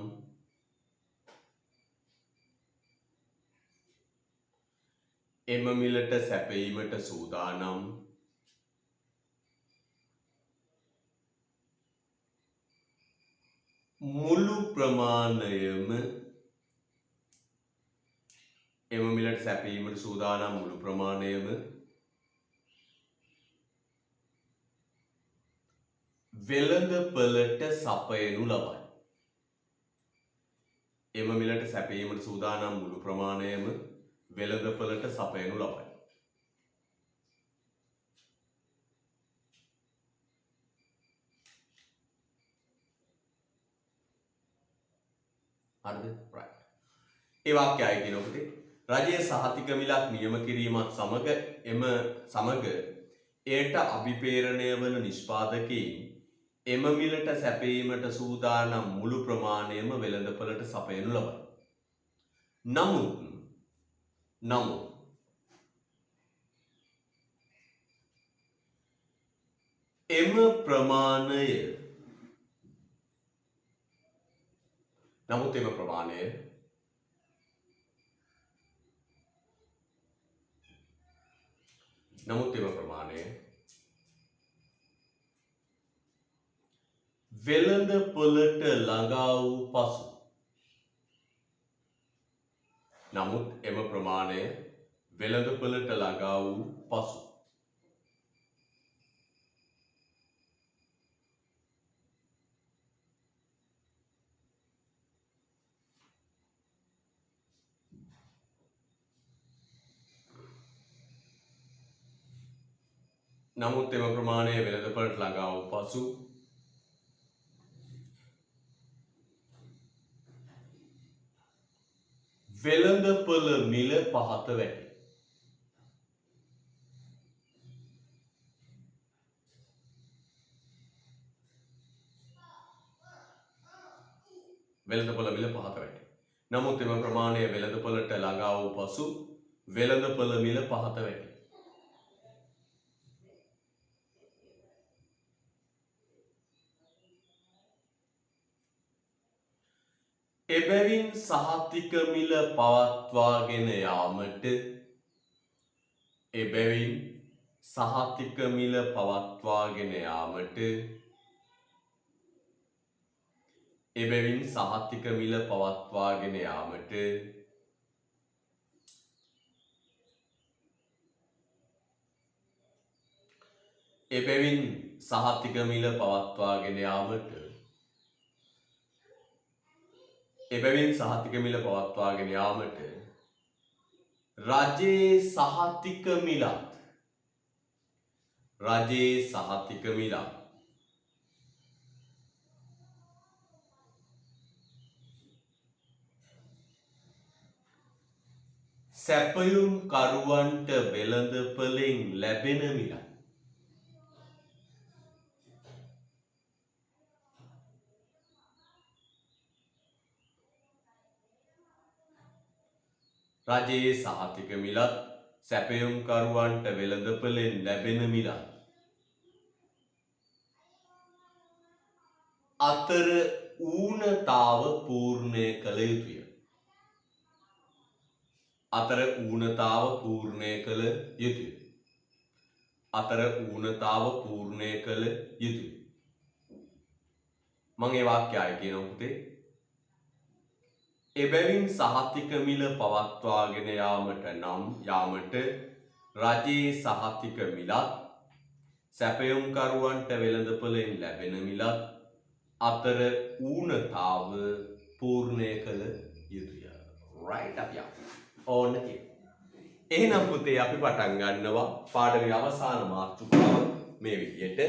එම මිලට සැපයීමට සූදානම් මුළු ප්‍රමාණයම එම මිලට සැපයීමට සූදානම් මුළු ප්‍රමාණයම වෙළඳපළට සපයනු ලබයි. එම මිලට සැපයීමට සූදානම් මුළු ප්‍රමාණයම වෙළඳපළට සපයනු ලබයි. හරිද? right. ඒ වාක්‍යය කියනකොට රජයේ සහතික මිලක් නියම කිරීමත් සමග එයට අභිපේරණය වන නිෂ්පාදකයින් එම මිලට සැපයීමට සූදානම් මුළු ප්‍රමාණයම වෙළඳපළට සපයනු ලබයි. නමුත් එම ප්‍රමාණය වෙළඳපළට ළඟා වූ පසු වෙළඳපළ මිල පහත වැටේ. නමුත් එම ප්‍රමාණය වෙළඳපළට ළඟා වූ පසු වෙළඳපළ මිල පහත වැටේ. එබැවින් සහතික මිල පවත්වාගෙන යාමට රජයේ සහතික මිලක් සැපයුම් කරුවන්ට වෙළඳපළෙන් ලැබෙන මිලක්. රජයේ සහතික මිලත් සැපයුම්කරුවන්ට වෙළඳපළෙන් ලැබෙන මිලත් අතර ඌනතාව පූර්ණය කළ යුතුය. මම ඒ වාක්‍යය කියනකොට එබැවින් සහතික මිල පවත්වාගෙන යාමට රජයේ සහතික මිලත් සැපයුම්කරුවන්ට වෙළඳපළෙන් ලැබෙන මිලත් අතර ඌනතාව පූර්ණය කළ යුතුය. right අපි ඕන්න කියන. එහෙනම් පුතේ අපි පටන් ගන්නවා පාඩමේ අවසාන මාතෘකාව මේ විදියට.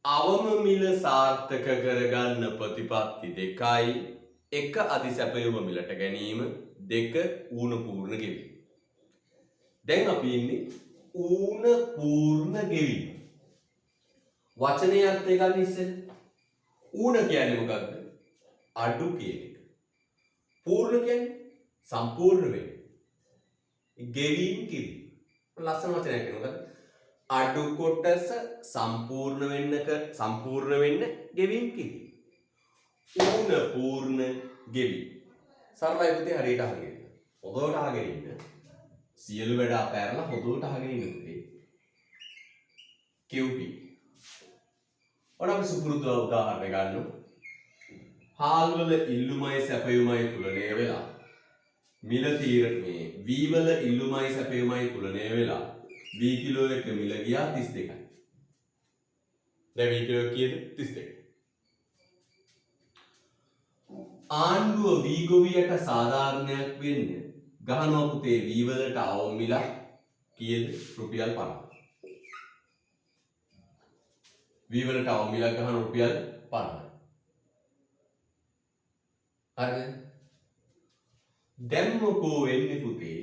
අවම මිල සාර්ථක කරගන්න ප්‍රතිපත්ති දෙකයි. එක අධිසැපයුම මිලට ගැනීම, දෙක ඌන පූර්ණ ගෙවීම. දැන් අපි ඉන්නේ ඌන පූර්ණ ගෙවීම. වචනේ අර්ථය ගන්න ඉස්සෙල්ලා ඌන කියන්නේ මොකක්ද? අඩු කියන එක. පූර්ණ කියන්නේ සම්පූර්ණ වෙන. ගෙවීම කිරීම. ලස්සන වචනයක් කියනකොට අඩු කොටස සම්පූර්ණ වෙන්න ගෙවීම කිරීම. ඌන පූර්ණ ගෙවීම. සරලයි පුතේ හරියට අහගෙන ඉන්න. හොඳට අහගෙන ඉන්න. සියලු වැඩ අතහැරලා හොඳට අහගෙන ඉන්න පුතේ. QP. ඔන්න අපි සුපුරුදු උදාහරණ ගන්නමු. හාල්වල ඉල්ලුමයි සැපයුමයි තුලණය වෙලා මිල තීරණේ V වල ඉල්ලුමයි සැපයුමයි තුලණය වෙලා V කිලෝ එක මිල ගියා 32යි. දැන් V කිලෝ කීයද? 32. ආණ්ඩුව V ගොවියට සාධාරණයක් වෙන්න ගහනවා පුතේ V වලට අවම මිල කීයද? රුපියල් 50. V වලට අවම මිල ගහන රුපියල් 50. හරිද? දැන් මොකෝ වෙන්නේ පුතේ?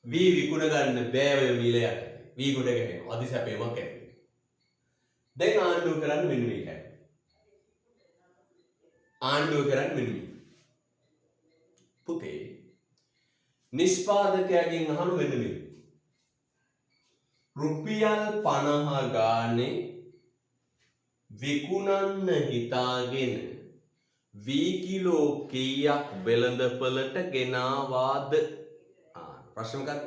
V විකුණ ගන්න බෑ ඔය මිල යටතේ. V ගොඩ ගහනවා. අධිසැපයමක් ඇති. දැන් ආණ්ඩුව කරන්නේ මෙන්න මේකයි. ආණ්ඩුව කරන්නේ මෙන්න මේක. පුතේ නිෂ්පාදකයාගෙන් අහන වෙන මේ රුපියල් 50 ගානේ විකුණන්න හිතාගෙන V කිලෝ කීයක් වෙළඳපළට ගෙනාවාද? ප්‍රශ්න මොකක්ද?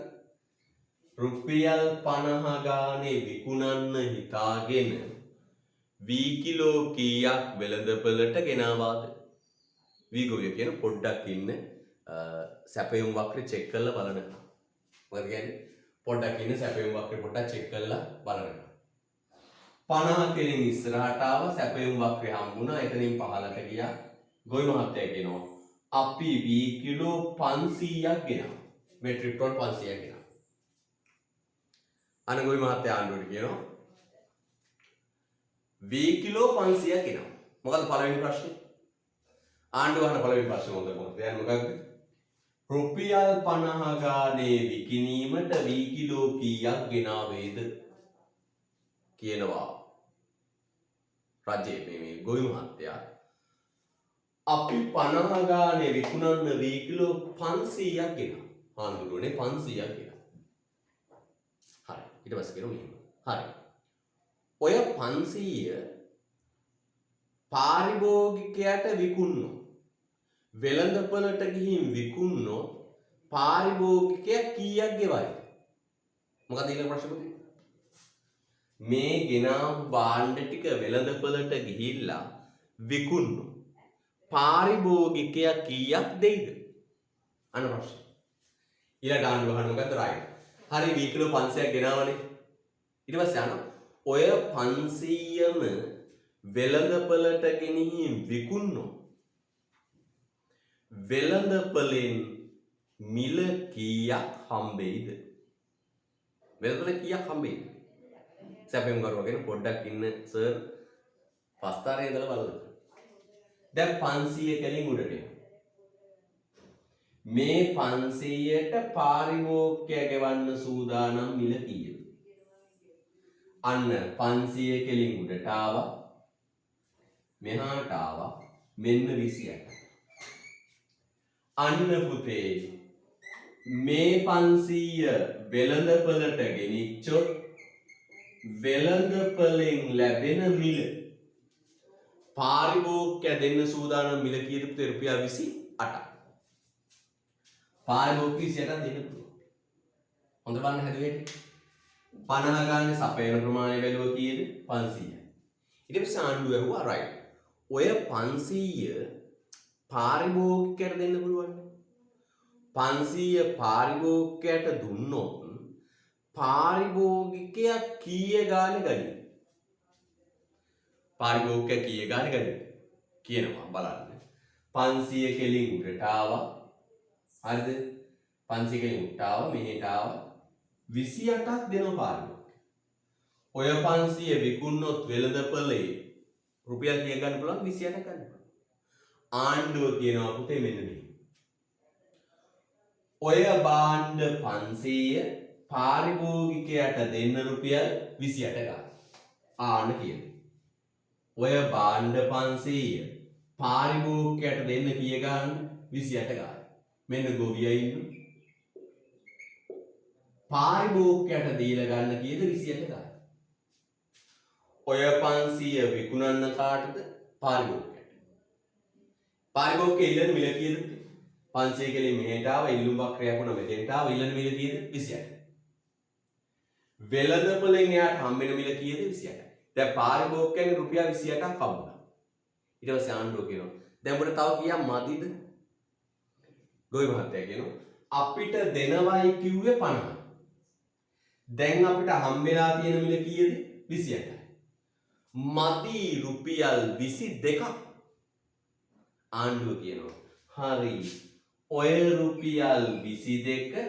රුපියල් 50 ගානේ විකුණන්න හිතාගෙන V කිලෝ කීයක් වෙළඳපළට ගෙනාවාද? V ගොවිය කියන පොඩ්ඩක් ඉන්න සැපයුම් වක්‍රය චෙක් කරලා බලන්න. මොකද කියන්නේ? පොඩ්ඩක් ඉන්න සැපයුම් වක්‍රය පොඩ්ඩක් චෙක් කරලා බලන්න. 50 කෙලින් ඉස්සරහට ආව සැපයුම් වක්‍රය හම්බුණා. එතනින් පහළට ගියා. ගොවි මහත්තයා කියනවා අපි V කිලෝ 500ක් ගෙනාවා. මෙට්‍රික් ටන් 500ක් ගෙනාවා. අන ගොවි මහත්තයා ආණ්ඩුවට කියනවා V කිලෝ 500ක් ගෙනාවා. මොකද පළවෙනි ප්‍රශ්නේ? ආණ්ඩුව අහන පළවෙනි ප්‍රශ්නේ මොකද? දැන් මොකක්ද? රුපියල් 50 ගානේ විකිණීමට V කිලෝ කීයක් ගෙනාවේද කියනවා. රජයේ මේ ගොවි මහත්තයා අපි 50 ගානේ විකුණන්න V කිලෝ 500ක් ගෙනා. ආණ්ඩුවනේ 500ක් ගෙනා. හරි. ඊට පස්සේ කියනවා මෙහෙම. හරි. ඔය 500 පාරිභෝගිකයට විකුණනවා. වෙළඳපළට ගිහින් විකුණනොත් පාරිභෝගිකයා කීයක් ගෙවයි? මොකද ඊළඟ ප්‍රශ්නේ පුතේ? මේ ගෙනාවු භාණ්ඩ ටික වෙළඳපළට ගිහිල්ලා විකුණනොත් පාරිභෝගිකයා කීයක් දෙයිද? අන්න ප්‍රශ්නේ. ඊළඟ ආණ්ඩුව අහන මොකද්ද? රයිට්. හරි V කිලෝ 500ක් ගෙනාවනේ. ඊට පස්සේ අහනවා ඔය 500ම වෙළඳපළට ගෙනිහින් විකුණනොත් වෙළඳපළෙන් මිල කීයක් හම්බෙයිද? වෙළඳපළ කීයක් හම්බෙයිද? සැපෙම් කරුවගෙන පොඩ්ඩක් ඉන්න සර් පස්තරේ ඉඳලා බලන්න. දැන් 500 කලින් උඩට එනවා. මේ 500ට පාරිභෝගිකයා ගෙවන්න සූදානම් මිල කීයද? අන්න 500 කෙලින් උඩට ආවා. මෙහාට ආවා. මෙන්න 28. අන්න පුතේ මේ 500 වෙළඳපළට ගෙනිච්චොත් වෙළඳපළෙන් ලැබෙන මිල පාරිභෝගිකයා දෙන්න සූදානම් මිල කීයද පුතේ? රුපියල් 28ක්. පාරිභෝගික 28ක් දෙන්න පුළුවන්. හොඳ බලන්න හැදුවේ. 50 ගානේ සපයන ප්‍රමාණය බැලුවා කීයද? 500යි. ඊට පස්සේ ආණ්ඩුව ඇහුවා රයිට්. ඔය 500 පාරිභෝගිකයට දෙන්න පුළුවන්. 500 පාරිභෝගිකයට දුන්නොත් පාරිභෝගිකයා කීය ගාන ගනි? පාරිභෝගිකයා කීය ගාන ගනි? කියනවා බලන්න. 500 කෙලින් උඩට ආවා. හරිද? 500 කෙලින් උඩට ආවා මෙහෙට ආවා. 28ක් දෙනවා පාරිභෝගිකයා. ඔය 500 විකුණනොත් වෙළඳපොලේ රුපියල් කීයක් ගන්න පුළුවන්? 28ක් ගන්න පුළුවන්. ආණ්ඩුව කියනවා පුතේ මෙන්න මේ. ඔය භාණ්ඩ 500 පාරිභෝගිකයාට දෙන්න රුපියල් 28 ගන්න. ආන්න කියන්නේ. ඔය භාණ්ඩ 500 පාරිභෝගිකයාට දෙන්න කීය ගන්න? 28 ගන්න. මෙන්න ගොවියා ඉන්න. පාරිභෝගිකයාට දීලා ගන්න කීයද? 28 ගන්න. ඔය 500 විකුණන්න කාටද? පාරිභෝගිකයාට. පාරිභෝගිකයා ඉල්ලන මිල කීයද? 500 කෙලින් මෙහෙට ආවා ඉල්ලුම් වක්‍රයක් වුණා මෙතෙන්ට ආවා ඉල්ලන මිල කීයද? 28. වෙළඳපොලෙන් එයාට හම්බෙන මිල කීයද? 28. දැන් පාරිභෝගිකයන්ගේ රුපියල් 28ක් හම්බුණා. ඊට පස්සේ ආණ්ඩුව කියනවා දැන් උඹට තව කීයක් මදිද? ගොවි මහත්තයා කියනවා අපිට දෙනවයි කිව්වේ 50. දැන් අපිට හම්බෙලා තියෙන මිල කීයද? 28යි. මදි රුපියල් 22ක්. ආණ්ඩුව කියනවා හරි ඔය රුපියල් 22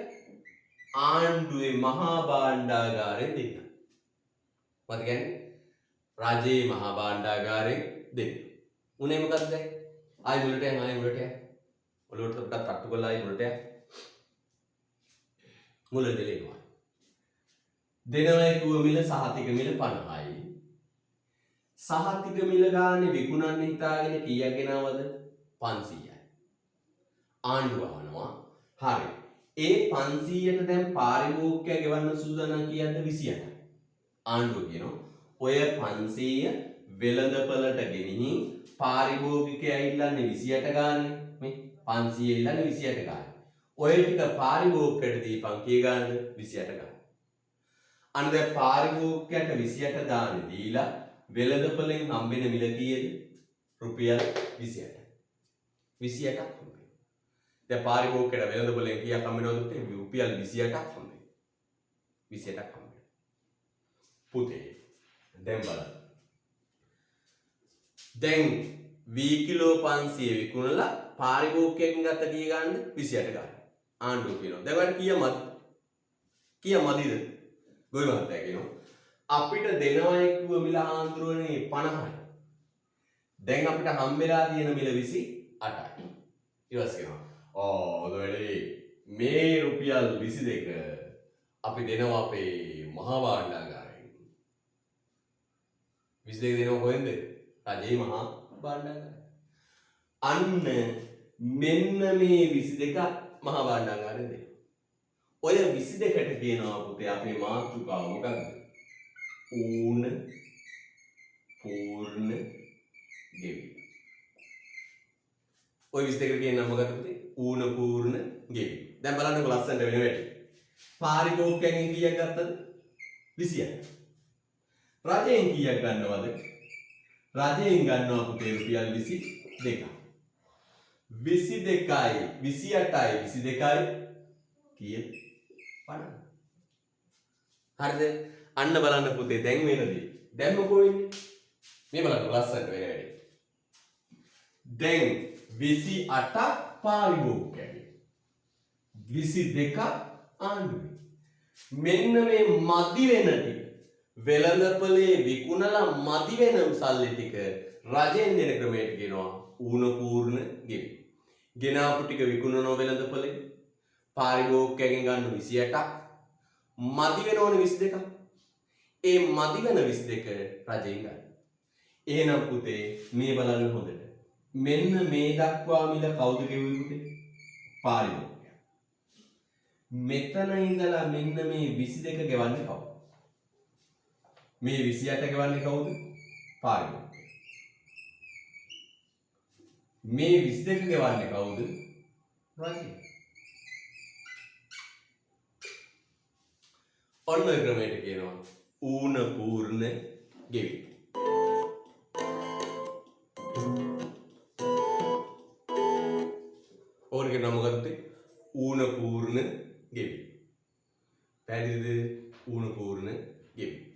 ආණ්ඩුවේ මහා භාණ්ඩාගාරයෙන් දෙන්න. මොකද කියන්නේ? රජයේ මහා භාණ්ඩාගාරයෙන් දෙන්න. උනේ මොකද්ද? ආයි මුලට යන්න ආයි මුලට යන්න. ඔලුවට පොඩ්ඩක් තට්ටු කරලා ආයි මුලට යන්න. මුලට දෙලෙනවා. දෙනවයි කිව්ව මිල සහතික මිල 50යි. සහතික මිල ගානේ විකුණන්න හිතාගෙන කීයක් ගෙනවද? 500යි. ආණ්ඩුව අහනවා හරි ඒ 500ට දැන් පාරිභෝගිකයා ගෙවන්න සූදානම් කීයක්ද? 28යි. ආණ්ඩුව කියනවා ඔය 500 වෙළඳපළට ගෙනිහින් පාරිභෝගිකයා ඉල්ලන්නේ 28 ගානේ. මේ 500 ඉල්ලන්නේ 28 ගානේ. ඔය ටික පාරිභෝගිකයට දීපන් කී ගානද? 28 ගාන. අන්න දැන් පාරිභෝගිකයට 28 දානේ දීලා වෙළඳපළෙන් හම්බෙන මිල කීයද? රුපියල් 28. 28ක් හම්බෙනවා. දැන් පාරිභෝගිකයට වෙළඳපොලෙන් කීයක් හම්බෙනවද පුතේ? රුපියල් 28ක් හම්බෙනවා. 28ක් හම්බෙනවා. පුතේ දැන් බලන්න. දැන් වී කිලෝ 500 විකුණලා පාරිභෝගිකයෙන් ගත්ත කී ගන්නද? 28 ගන්න. ආණ්ඩුව කියනවා. දැන් ඔයාලට කීය මදිද? ගොවි මහත්තයා කියනවා අපිට දෙනවයි කිව්ව මිල ආන්දරෝනේ 50යි. දැන් අපිට හම්බෙලා තියෙන මිල 28යි. ඊට පස්සේ කියනවා ඔය මේ රුපියල් 22 අපි දෙනවා අපේ මහා භාණ්ඩාගාරයෙන්. 22 දෙනව කොහෙන්ද? රජයේ මහා භාණ්ඩාගාරය. අන්න මෙන්න මේ 22 මහා භාණ්ඩාගාරයෙන් දෙනවා. ඔය 22ට කියනවා පුතේ අපේ මාතෘකාව මොකක්ද? ඌන පූර්ණ ගෙවි. ඔය 22ට කියනවා මොකක්ද පුතේ? ඌන පූර්ණ ගෙවි. දැන් බලන්නකො ලස්සනට වෙන වැඩි. පාරිභෝගිකයන්ගෙන් කීයක් ගත්තද? 20යි. රජයෙන් කීයක් ගන්නවද? රජයෙන් ගන්නවා පුතේ රුපියල් 22යි. 22යි 28යි 22යි කීයද? 50. හරිද? අන්න බලන්න පුතේ දැන් වෙනදී. දැන් මොකෝ වෙන්නේ? මේ බලන්න ලස්සනට වෙන වැඩි. දැන් 28ක් පාරිභෝගිකයන්ගේ 22ක් ආණ්ඩුවේ. මෙන්න මේ මදි වෙන ටික වෙළඳපොලේ විකුණලා මදි වෙන සල්ලි ටික රජෙන් දෙන ක්‍රමයට කියනවා ඌන පූර්ණ ගෙවි. ගෙනාපු ටික විකුණනෝ වෙළඳපොලේ පාරිභෝගිකයන්ගෙන් ගන්න 28ක් මදි වෙන ඕනේ 22ක්. ඒ මදි වෙන 22 රජෙන් ගන්න. එහෙනම් පුතේ මේ බලන්න හොඳට. මෙන්න මේ දක්වා මිල කවුද ගෙවුවේ පුතේ? පාරිභෝගිකයා. මෙතන ඉඳලා මෙන්න මේ 22 ගෙවන්නේ කවුද? මේ 28 ගෙවන්නේ කවුද? පාරිභෝගිකයා. මේ 22 ගෙවන්නේ කවුද? රජය. ඔන්න ඔය ක්‍රමයට කියනවා ඌන පූර්ණ ගෙවි. ඕකට කියනවා මොකද්ද? ඌන පූර්ණ ගෙවි. පැහැදිලිද? ඌණ පූර්ණ ගෙවි.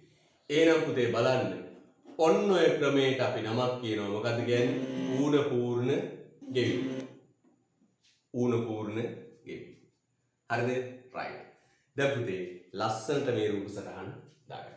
එහෙනම් පුතේ බලන්න. ඔන්න ඔය ක්‍රමයට අපි නමක් කියනවා. මොකද්ද කියන්නේ? ඌණ පූර්ණ ගෙවි. ඌණ පූර්ණ ගෙවි. හරිද? right. දැන් පුතේ ලස්සනට මේ රූප සටහන දාගන්න.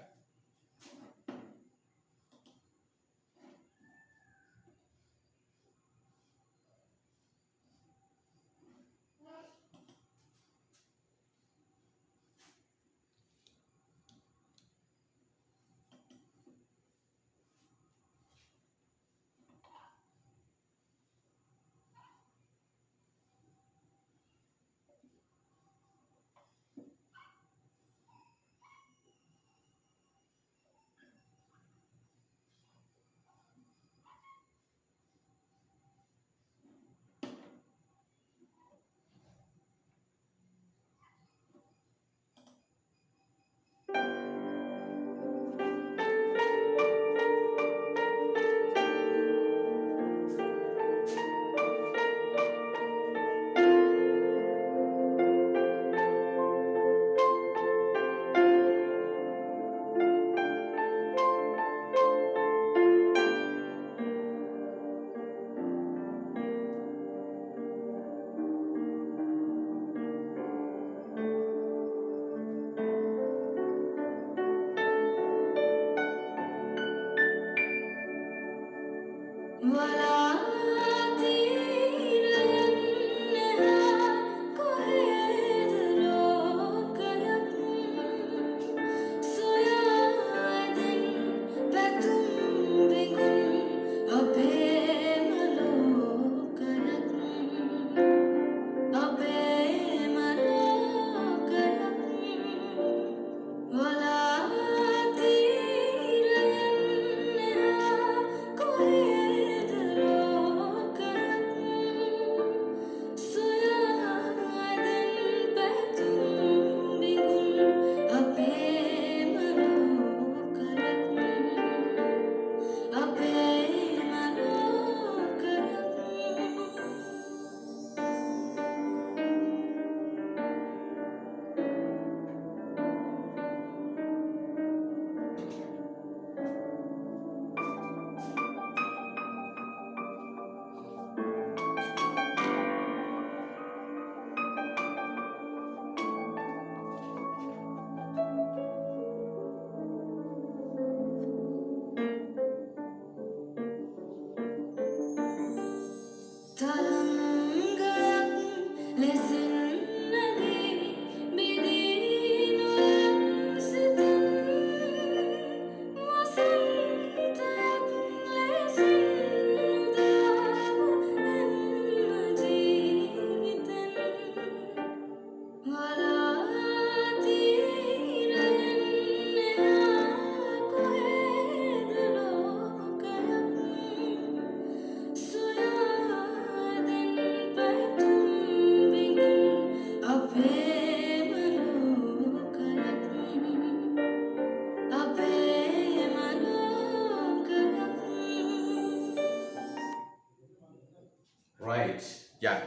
right. Yeah.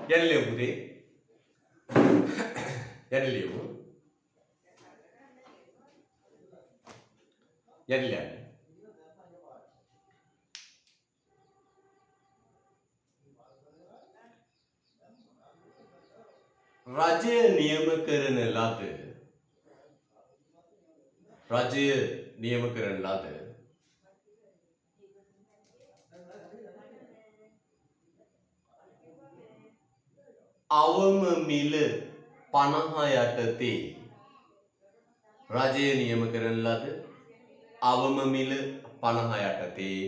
යන්නේ පුතේ. යන්නේ. යන්නේ. රජය නියම කරන ලද අවම මිල 50 යටතේ රජය නියම කරන ලද අවම මිල 50 යටතේ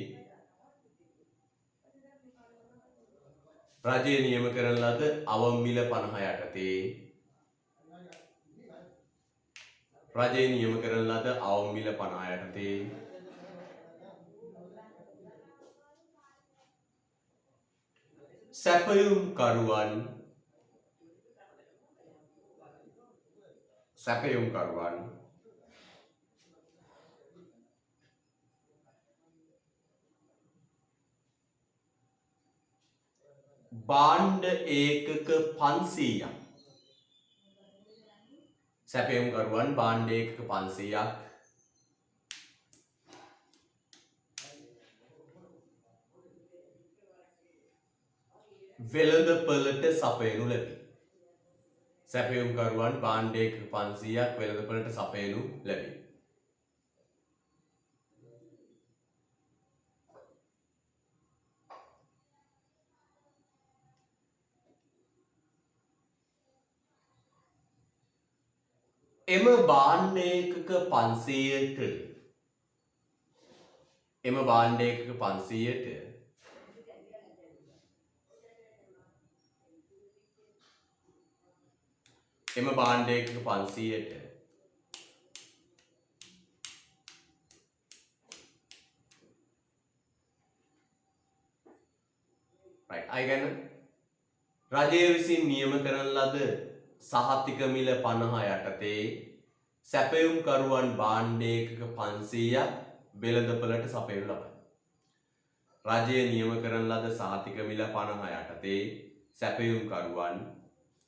රජය නියම කරන ලද අවම මිල 50 යටතේ රජය නියම කරන ලද අවම මිල 50 යටතේ සැපයුම් කරුවන් භාණ්ඩ ඒකක 500ක් සැපයුම්කරුවන් භාණ්ඩ ඒකක 500ක් වෙළඳපළට සපයනු ලැබේ. සැපයුම්කරුවන් භාණ්ඩ ඒකක 500ක් වෙළඳපළට සපයනු ලැබේ. එම භාණ්ඩ ඒකක 500ට එම භාණ්ඩ ඒකක 500ට එම භාණ්ඩ ඒකක 500ට right අය ගැන රජය විසින් නියම කරන ලද සහතික මිල 50 යටතේ සැපයුම්කරුවන් භාණ්ඩ ඒකක 500ක් වෙළඳපළට සපයනු ලබයි. රජය නියම කරන ලද සහතික මිල 50 යටතේ සැපයුම්කරුවන්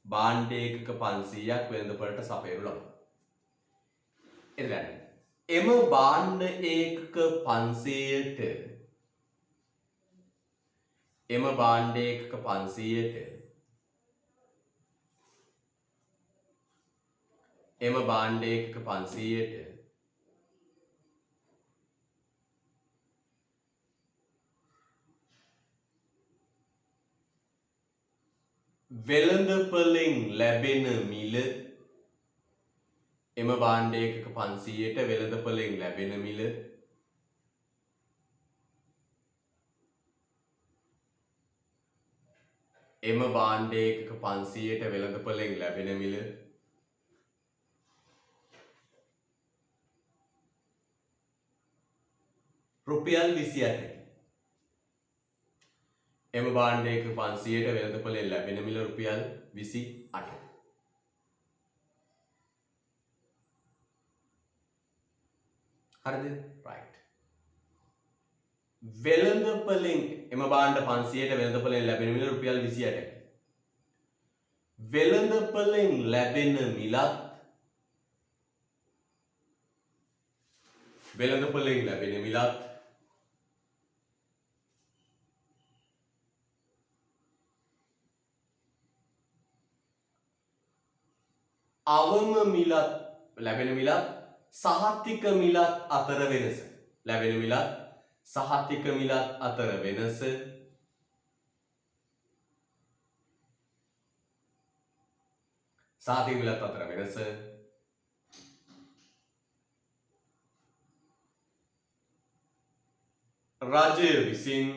භාණ්ඩ ඒකක 500ක් වෙළඳපළට සපයනු ලබයි. එතන එම භාණ්ඩ ඒකක 500ට එම භාණ්ඩ ඒකක 500ට එම භාණ්ඩ ඒකක 500ට වෙළඳපළෙන් ලැබෙන මිල එම භාණ්ඩ ඒකක 500ට වෙළඳපළෙන් ලැබෙන මිල එම භාණ්ඩ ඒකක 500ට වෙළඳපළෙන් ලැබෙන මිල රුපියල් 28යි. එම භාණ්ඩ ඒකක 500ට වෙළඳපළෙන් ලැබෙන මිල රුපියල් 28යි. හරිද? right. වෙළඳපළෙන් එම භාණ්ඩ 500ට වෙළඳපළෙන් ලැබෙන මිල රුපියල් 28යි. වෙළඳපළෙන් ලැබෙන මිලත් වෙළඳපළෙන් ලැබෙන මිලත් අවම මිලත් ලැබෙන මිලත් සහතික මිලත් අතර වෙනස ලැබෙන මිලත් සහතික මිලත් අතර වෙනස සහතික මිලත් අතර වෙනස රජය විසින්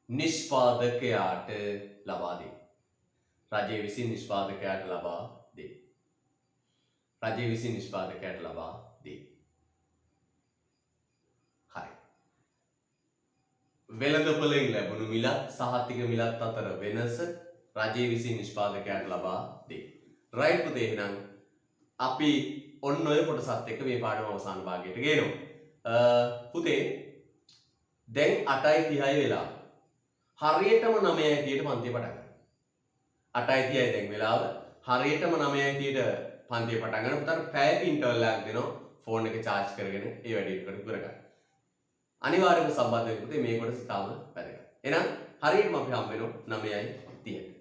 නිෂ්පාදකයාට ලබා දෙයි. රජය විසින් නිෂ්පාදකයාට ලබා දෙයි. රජය විසින් නිෂ්පාදකයාට ලබා දෙයි. හරි. වෙළඳපළෙන් ලැබුණු මිලත් සහතික මිලත් අතර වෙනස රජය විසින් නිෂ්පාදකයාට ලබා දෙයි. right පුතේ එහෙනම් අපි ඔන්න ඔය කොටසත් එක්ක මේ පාඩම අවසාන භාගයට ගේනවා. පුතේ දැන් 8:30 වෙලා. හරියටම 9:30ට පන්තිය පටන් ගන්නවා. 8:30යි දැන් වෙලාව. හරියටම 9:30ට පන්තිය පටන් ගන්න. පුතාට පැයක ඉන්ටර්වල් එකක් දෙනවා ෆෝන් එක charge කරගෙන ඒ වැඩේ කරලා ඉවර ගන්න. අනිවාර්යයෙන්ම සම්බන්ධ වෙන්න පුතේ මේ කොටස ඉතාම වැදගත්. එහෙනම් හරියටම අපි හම්බ වෙනවා 9:30ට.